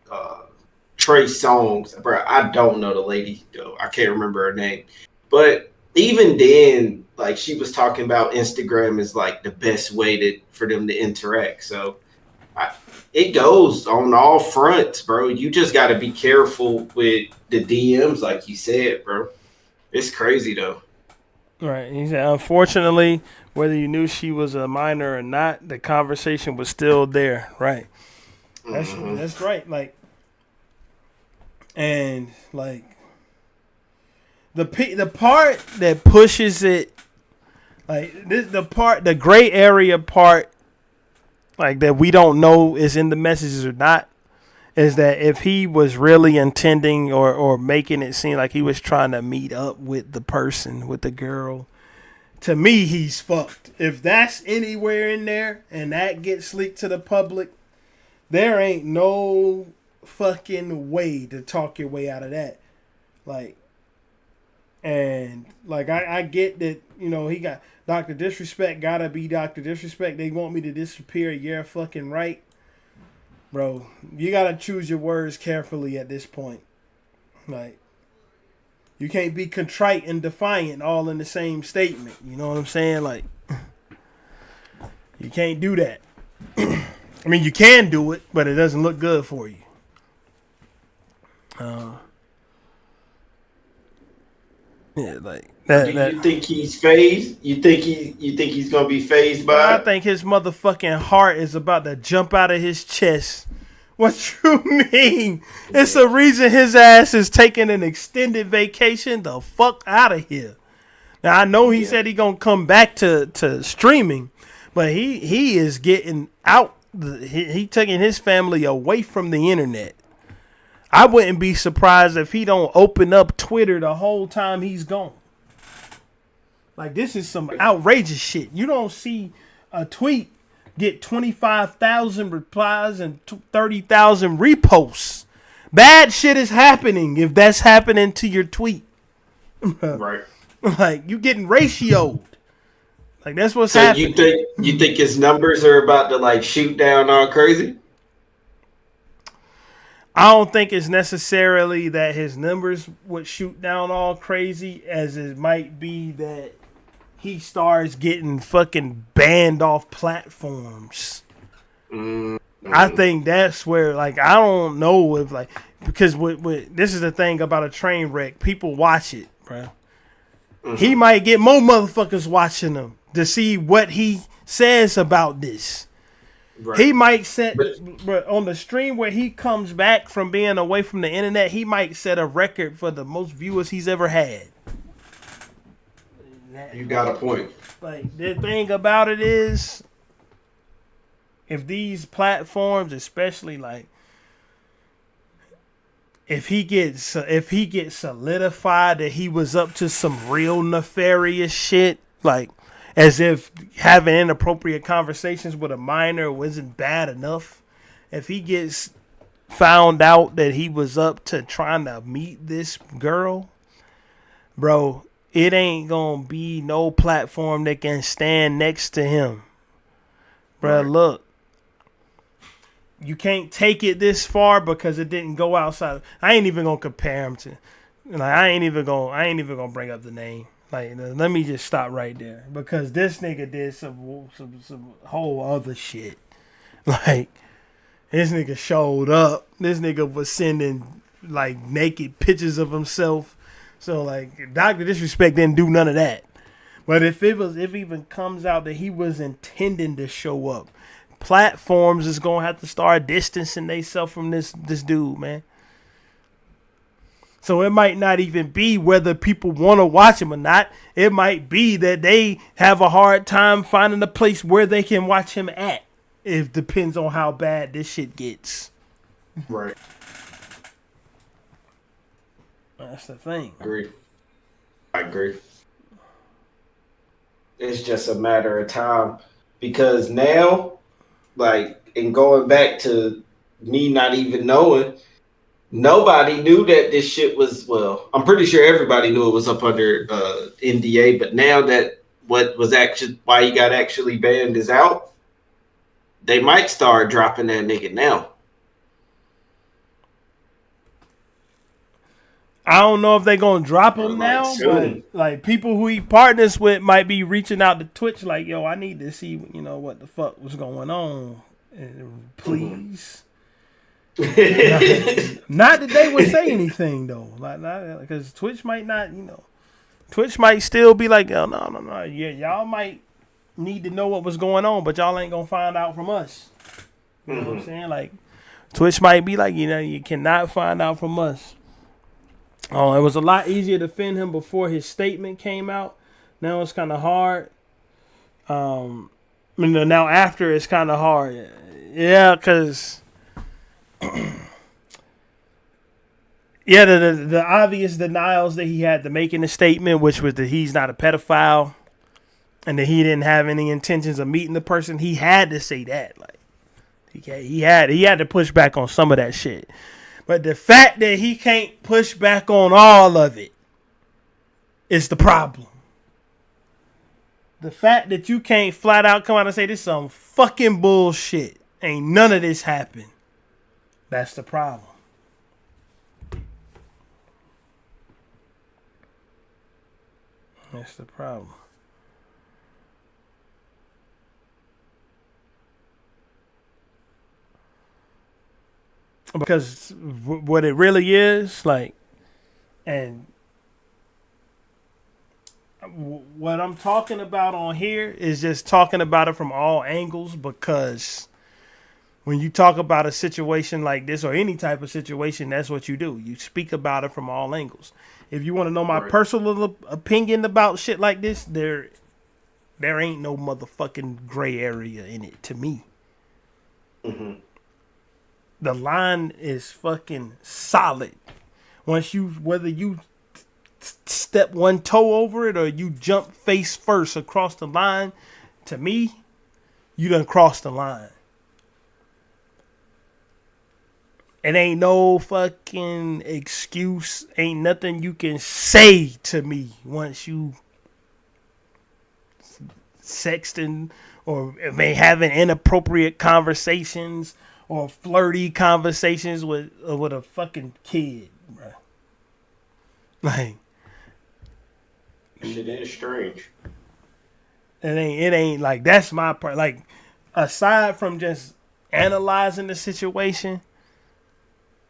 Trey Songz, bro. I don't know the lady though. I can't remember her name, but even then, like, she was talking about Instagram is like the best way for them to interact. So it goes on all fronts, bro. You just got to be careful with the DMs, like you said, bro. It's crazy though. Right. He said, unfortunately, whether you knew she was a minor or not, the conversation was still there. Right. That's right. Like, and like the part that pushes it, like the gray area part, like that we don't know is in the messages or not, is that if he was really intending or making it seem like he was trying to meet up with the person, with the girl, to me, he's fucked. If that's anywhere in there and that gets leaked to the public, there ain't no fucking way to talk your way out of that. Like, and like I get that, you know, he got DrDisRespect, gotta be DrDisRespect. They want me to disappear. You're fucking right. Bro, you gotta choose your words carefully at this point. Like, you can't be contrite and defiant all in the same statement. You know what I'm saying? Like, you can't do that. I mean, you can do it, but it doesn't look good for you. Yeah, like that. You think he's phased? You think he's gonna be phased by? I think his motherfucking heart is about to jump out of his chest. What you mean? It's a reason his ass is taking an extended vacation the fuck out of here. Now, I know he said he gonna come back to streaming, but he is getting out. He taking his family away from the internet. I wouldn't be surprised if he don't open up Twitter the whole time he's gone. Like, this is some outrageous shit. You don't see a tweet get 25,000 replies and 30,000 reposts. Bad shit is happening if that's happening to your tweet. Right. Like, you getting ratioed. Like, that's what's happening. You think his numbers are about to, like, shoot down all crazy? I don't think it's necessarily that his numbers would shoot down all crazy, as it might be that he starts getting fucking banned off platforms. I think that's where, like, I don't know if, like, because this is the thing about a train wreck. People watch it, bro. He might get more motherfuckers watching him to see what he says about this. Right. He might set, but on the stream where he comes back from being away from the internet, he might set a record for the most viewers he's ever had. You got a point. Like, the thing about it is, if these platforms, especially, like, if he gets solidified that he was up to some real nefarious shit, like, as if having inappropriate conversations with a minor wasn't bad enough. If he gets found out that he was up to trying to meet this girl, bro, it ain't gonna be no platform that can stand next to him. Bro, look, you can't take it this far because it didn't go outside. I ain't even gonna compare him to, like, I ain't even gonna bring up the name. Like, let me just stop right there because this nigga did some whole other shit. Like, this nigga showed up. This nigga was sending like naked pictures of himself. So like, DrDisRespect didn't do none of that. But if it even comes out that he was intending to show up, platforms is gonna have to start distancing themselves from this dude, man. So it might not even be whether people want to watch him or not. It might be that they have a hard time finding a place where they can watch him at. It depends on how bad this shit gets. Right. That's the thing. I agree. It's just a matter of time because now, like, and going back to me not even knowing, nobody knew that this shit was, well, I'm pretty sure everybody knew it was up under NDA, but now that what was actually, why he got actually banned is out, they might start dropping that nigga now. I don't know if they're going to drop him now, but like people who he partners with might be reaching out to Twitch like, yo, I need to see, what the fuck was going on. Please. Not that they would say anything though, like because Twitch might not, Twitch might still be like, oh, no, yeah, y'all might need to know what was going on, but y'all ain't gonna find out from us. You know what I'm saying? Like, Twitch might be like, you cannot find out from us. Oh, it was a lot easier to defend him before his statement came out. Now it's kind of hard. Now after it's kind of hard. Yeah, because the obvious denials that he had to make in the statement, which was that he's not a pedophile and that he didn't have any intentions of meeting the person, he had to say that. Like, he had to push back on some of that shit. But the fact that he can't push back on all of it is the problem. The fact that you can't flat out come out and say this is some fucking bullshit. Ain't none of this happened. That's the problem. That's the problem. Because what it really is, like, and what I'm talking about on here is just talking about it from all angles, because when you talk about a situation like this or any type of situation, that's what you do. You speak about it from all angles. If you want to know my personal opinion about shit like this, there ain't no motherfucking gray area in it to me. Mm-hmm. The line is fucking solid. Whether you step one toe over it or you jump face first across the line, to me, you done crossed the line. It ain't no fucking excuse. Ain't nothing you can say to me once you sexting or having inappropriate conversations or flirty conversations with a fucking kid, bro. Like, shit is strange. It ain't like, that's my part. Like, aside from just analyzing the situation,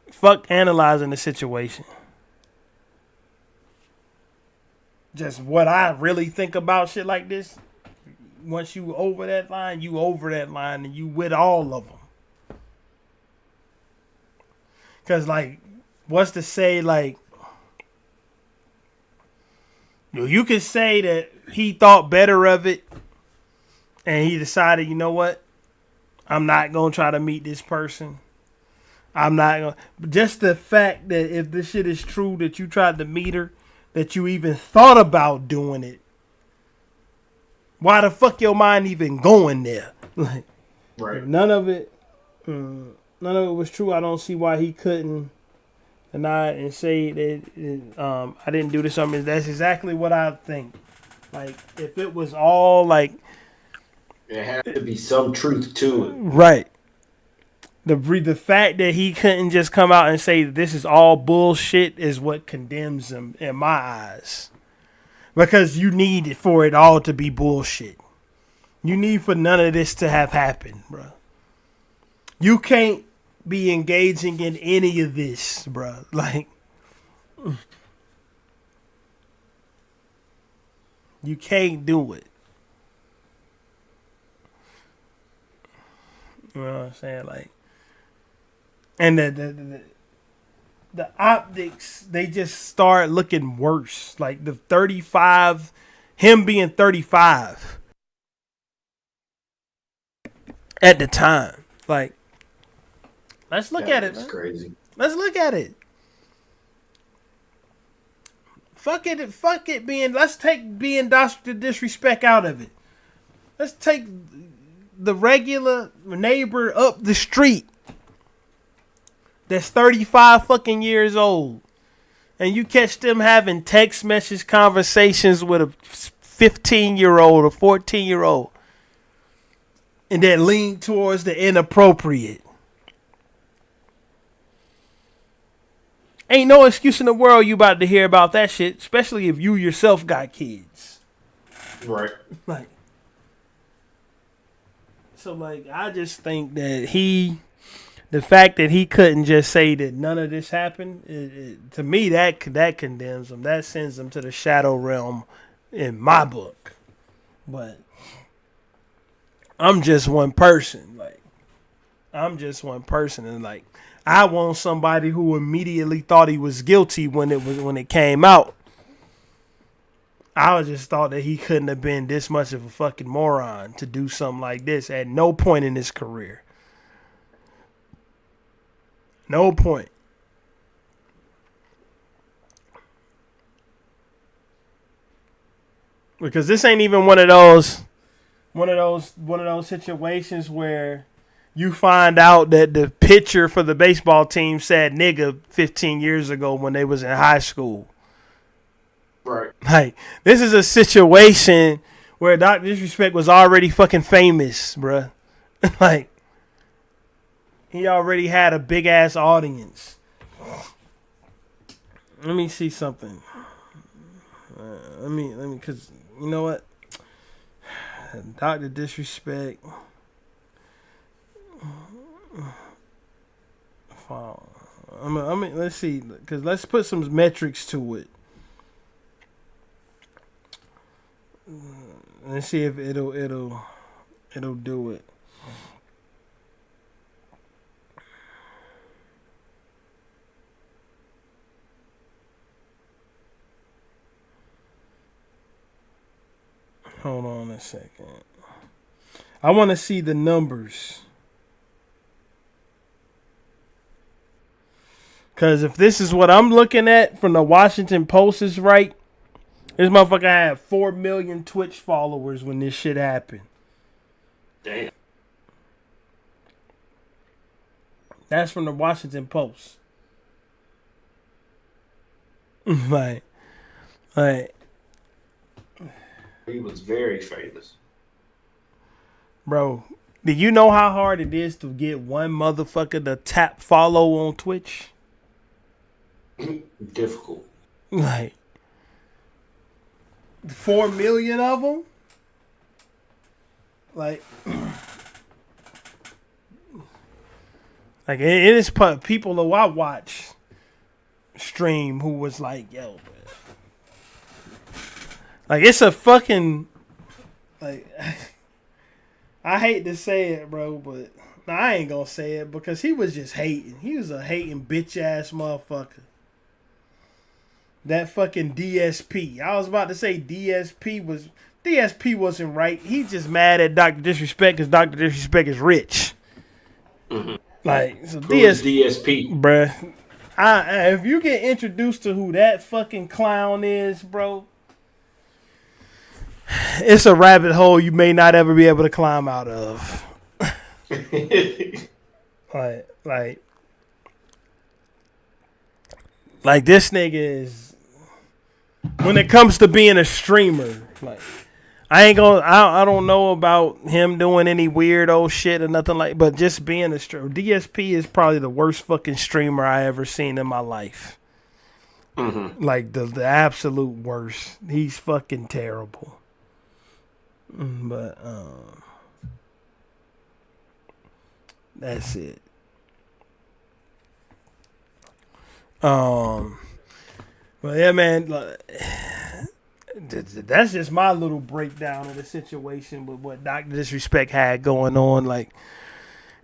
fuck analyzing the situation. Just what I really think about shit like this. Once you over that line, and you with all of them. Because, like, what's to say, like, you could say that he thought better of it and he decided, you know what? I'm not going to try to meet this person. I'm not going to. Just the fact that if this shit is true that you tried to meet her, that you even thought about doing it, Why the fuck your mind even going there? Like, Right. none of it was true. I don't see why he couldn't deny it and say that I didn't do this. I mean, that's exactly what I think. Like, if it was all like, There has to be some truth to it. right. The fact that he couldn't just come out and say this is all bullshit is what condemns him in my eyes. Because you need for it all to be bullshit. You need for none of this to have happened, bro. You can't be engaging in any of this, bro. Like, you can't do it. You know what I'm saying? Like, and the optics, they just start looking worse. Like the 35, him being 35 at the time. Like, let's look at it. That's Man. crazy. Let's look at it. Fuck it being, let's take being DrDisRespect out of it. Let's take the regular neighbor up the street that's 35 fucking years old, and you catch them having text message conversations with a 15-year-old or 14-year-old, and that lean towards the inappropriate. Ain't no excuse in the world you about to hear about that shit, especially if you yourself got kids. Right. Like, so like, I just think that the fact that he couldn't just say that none of this happened, to me, that condemns him. That sends him to the shadow realm in my book. But I'm just one person. Like, and like, I want somebody who immediately thought he was guilty when it came out. I just thought that he couldn't have been this much of a fucking moron to do something like this at no point in his career. No point. Because this ain't even one of those situations where you find out that the pitcher for the baseball team said nigga 15 years ago when they was in high school. Right. Like, this is a situation where DrDisRespect was already fucking famous, bruh. Like, he already had a big ass audience. Let me see something. Let me, cause you know what? DrDisRespect. I mean, let's see, cause let's put some metrics to it. Let's see if it'll do it. Hold on a second. I want to see the numbers. Because if this is what I'm looking at from the Washington Post is right, this motherfucker had 4 million Twitch followers when this shit happened. Damn. That's from the Washington Post. Like, He was very famous. bro, do you know how hard it is to get one motherfucker to tap follow on Twitch? Difficult. Like, 4 million of them? Like it is people who I watch stream who was like, yo, man. Like, it's a fucking, like, I hate to say it, bro, but I ain't gonna say it because he was just hating. He was a hating bitch ass motherfucker. That fucking DSP. I was about to say DSP wasn't right. He's just mad at DrDisRespect because DrDisRespect is rich. Mm-hmm. Like, so Who is DSP? bruh. If you get introduced to who that fucking clown is, bro, it's a rabbit hole you may not ever be able to climb out of. Like this nigga is, when it comes to being a streamer, like I don't know about him doing any weirdo shit or nothing like, but just being a streamer, DSP is probably the worst fucking streamer I ever seen in my life. Mm-hmm. Like the absolute worst. He's fucking terrible. But that's it. But yeah, man, that's just my little breakdown of the situation with what DrDisRespect had going on. Like,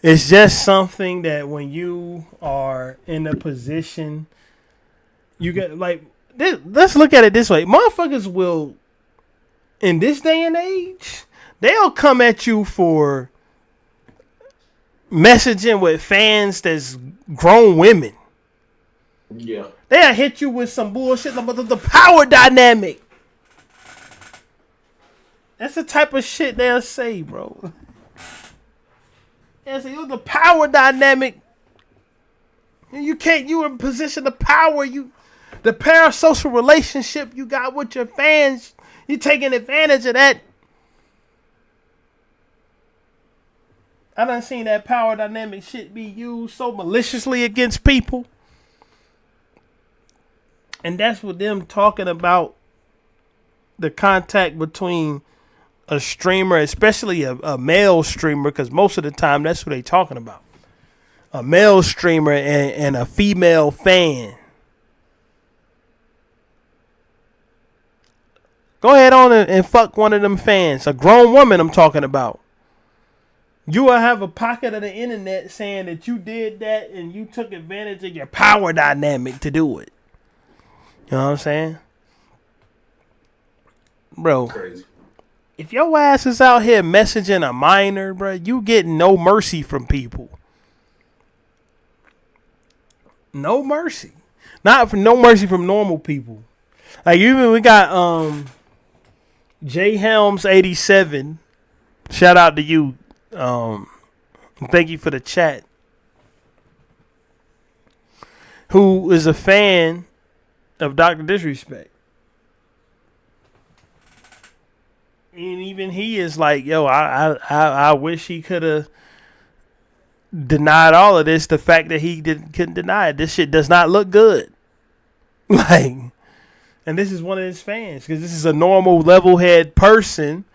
it's just something that when you are in a position, you get like, let's look at it this way. Motherfuckers will, in this day and age, they'll come at you for messaging with fans that's grown women. Yeah. They'll hit you with some bullshit about the power dynamic. That's the type of shit they'll say, bro. They'll say, you're the power dynamic. You in position of power. The parasocial relationship you got with your fans, you taking advantage of that. I done seen that power dynamic shit be used so maliciously against people. And that's what them talking about, the contact between a streamer, especially a male streamer, because most of the time that's who they talking about. A male streamer and a female fan. Go ahead on and fuck one of them fans. A grown woman I'm talking about. You will have a pocket of the internet saying that you did that and you took advantage of your power dynamic to do it. You know what I'm saying? Bro, crazy. If your ass is out here messaging a minor, bro, you get no mercy from people. No mercy. No mercy from normal people. Like, even we got J Helms 87. Shout out to you. Thank you for the chat. Who is a fan of DrDisRespect. And even he is like, yo, I wish he could have denied all of this. The fact that he couldn't deny it. This shit does not look good. Like, and this is one of his fans, because this is a normal level-head person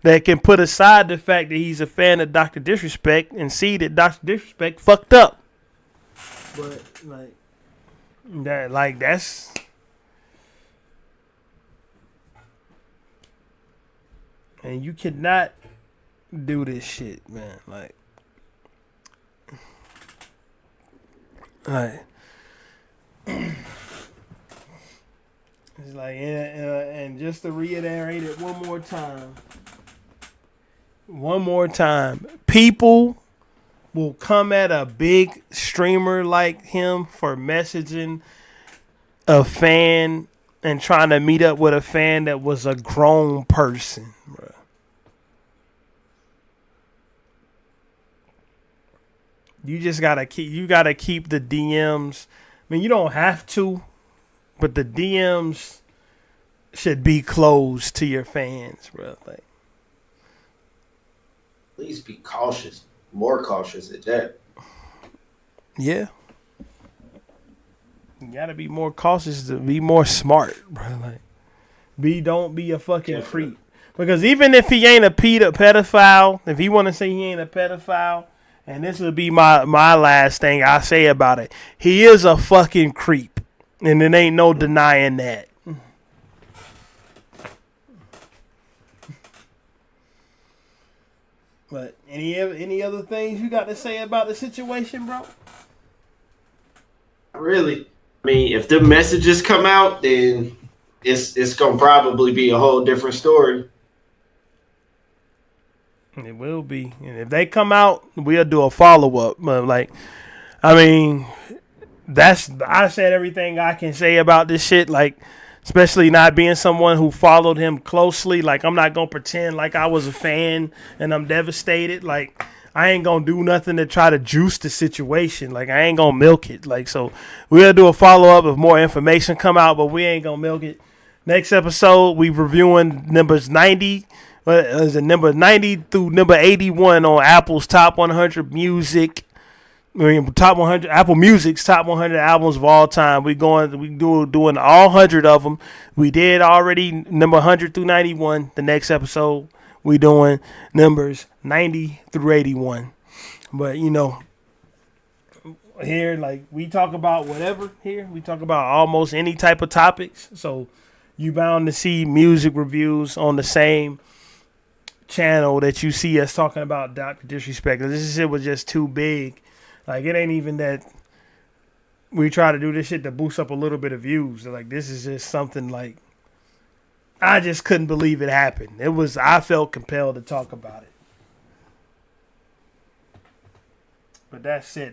that can put aside the fact that he's a fan of DrDisRespect and see that DrDisRespect fucked up. But that's and you cannot do this shit, man. Like it's like, and just to reiterate it one more time, people will come at a big streamer like him for messaging a fan and trying to meet up with a fan that was a grown person, bro. You just gotta keep the DMs. I mean, you don't have to, but the DMs should be closed to your fans, bro. Like, please be cautious. More cautious at that. Yeah. You gotta be more cautious to be more smart, bro. Like, don't be a fucking creep. Because even if he ain't a pedophile, if he wanna say he ain't a pedophile, and this will be my last thing I say about it, he is a fucking creep. And there ain't no denying that. But any other things you got to say about the situation, bro? Not really. I mean, if the messages come out, then it's gonna probably be a whole different story. It will be. And if they come out, we'll do a follow-up. But like, I mean, I said everything I can say about this shit. Like, especially not being someone who followed him closely. Like, I'm not going to pretend like I was a fan and I'm devastated. Like, I ain't going to do nothing to try to juice the situation. Like, I ain't going to milk it. Like, so we'll do a follow-up if more information come out, but we ain't going to milk it. Next episode, we reviewing numbers 90. Is it number 90 through number 81 on Apple's top 100 music? Top 100 Apple Music's top 100 albums of all time. We doing all 100 of them. We did already number 100 through 91. The next episode we doing numbers 90 through 81. But here, like, we talk about whatever here. We talk about almost any type of topics. So you bound to see music reviews on the same channel that you see us talking about DrDisRespect. This shit was just too big. Like, it ain't even that we try to do this shit to boost up a little bit of views. Like, this is just something, like, I just couldn't believe it happened. I felt compelled to talk about it. But that's it.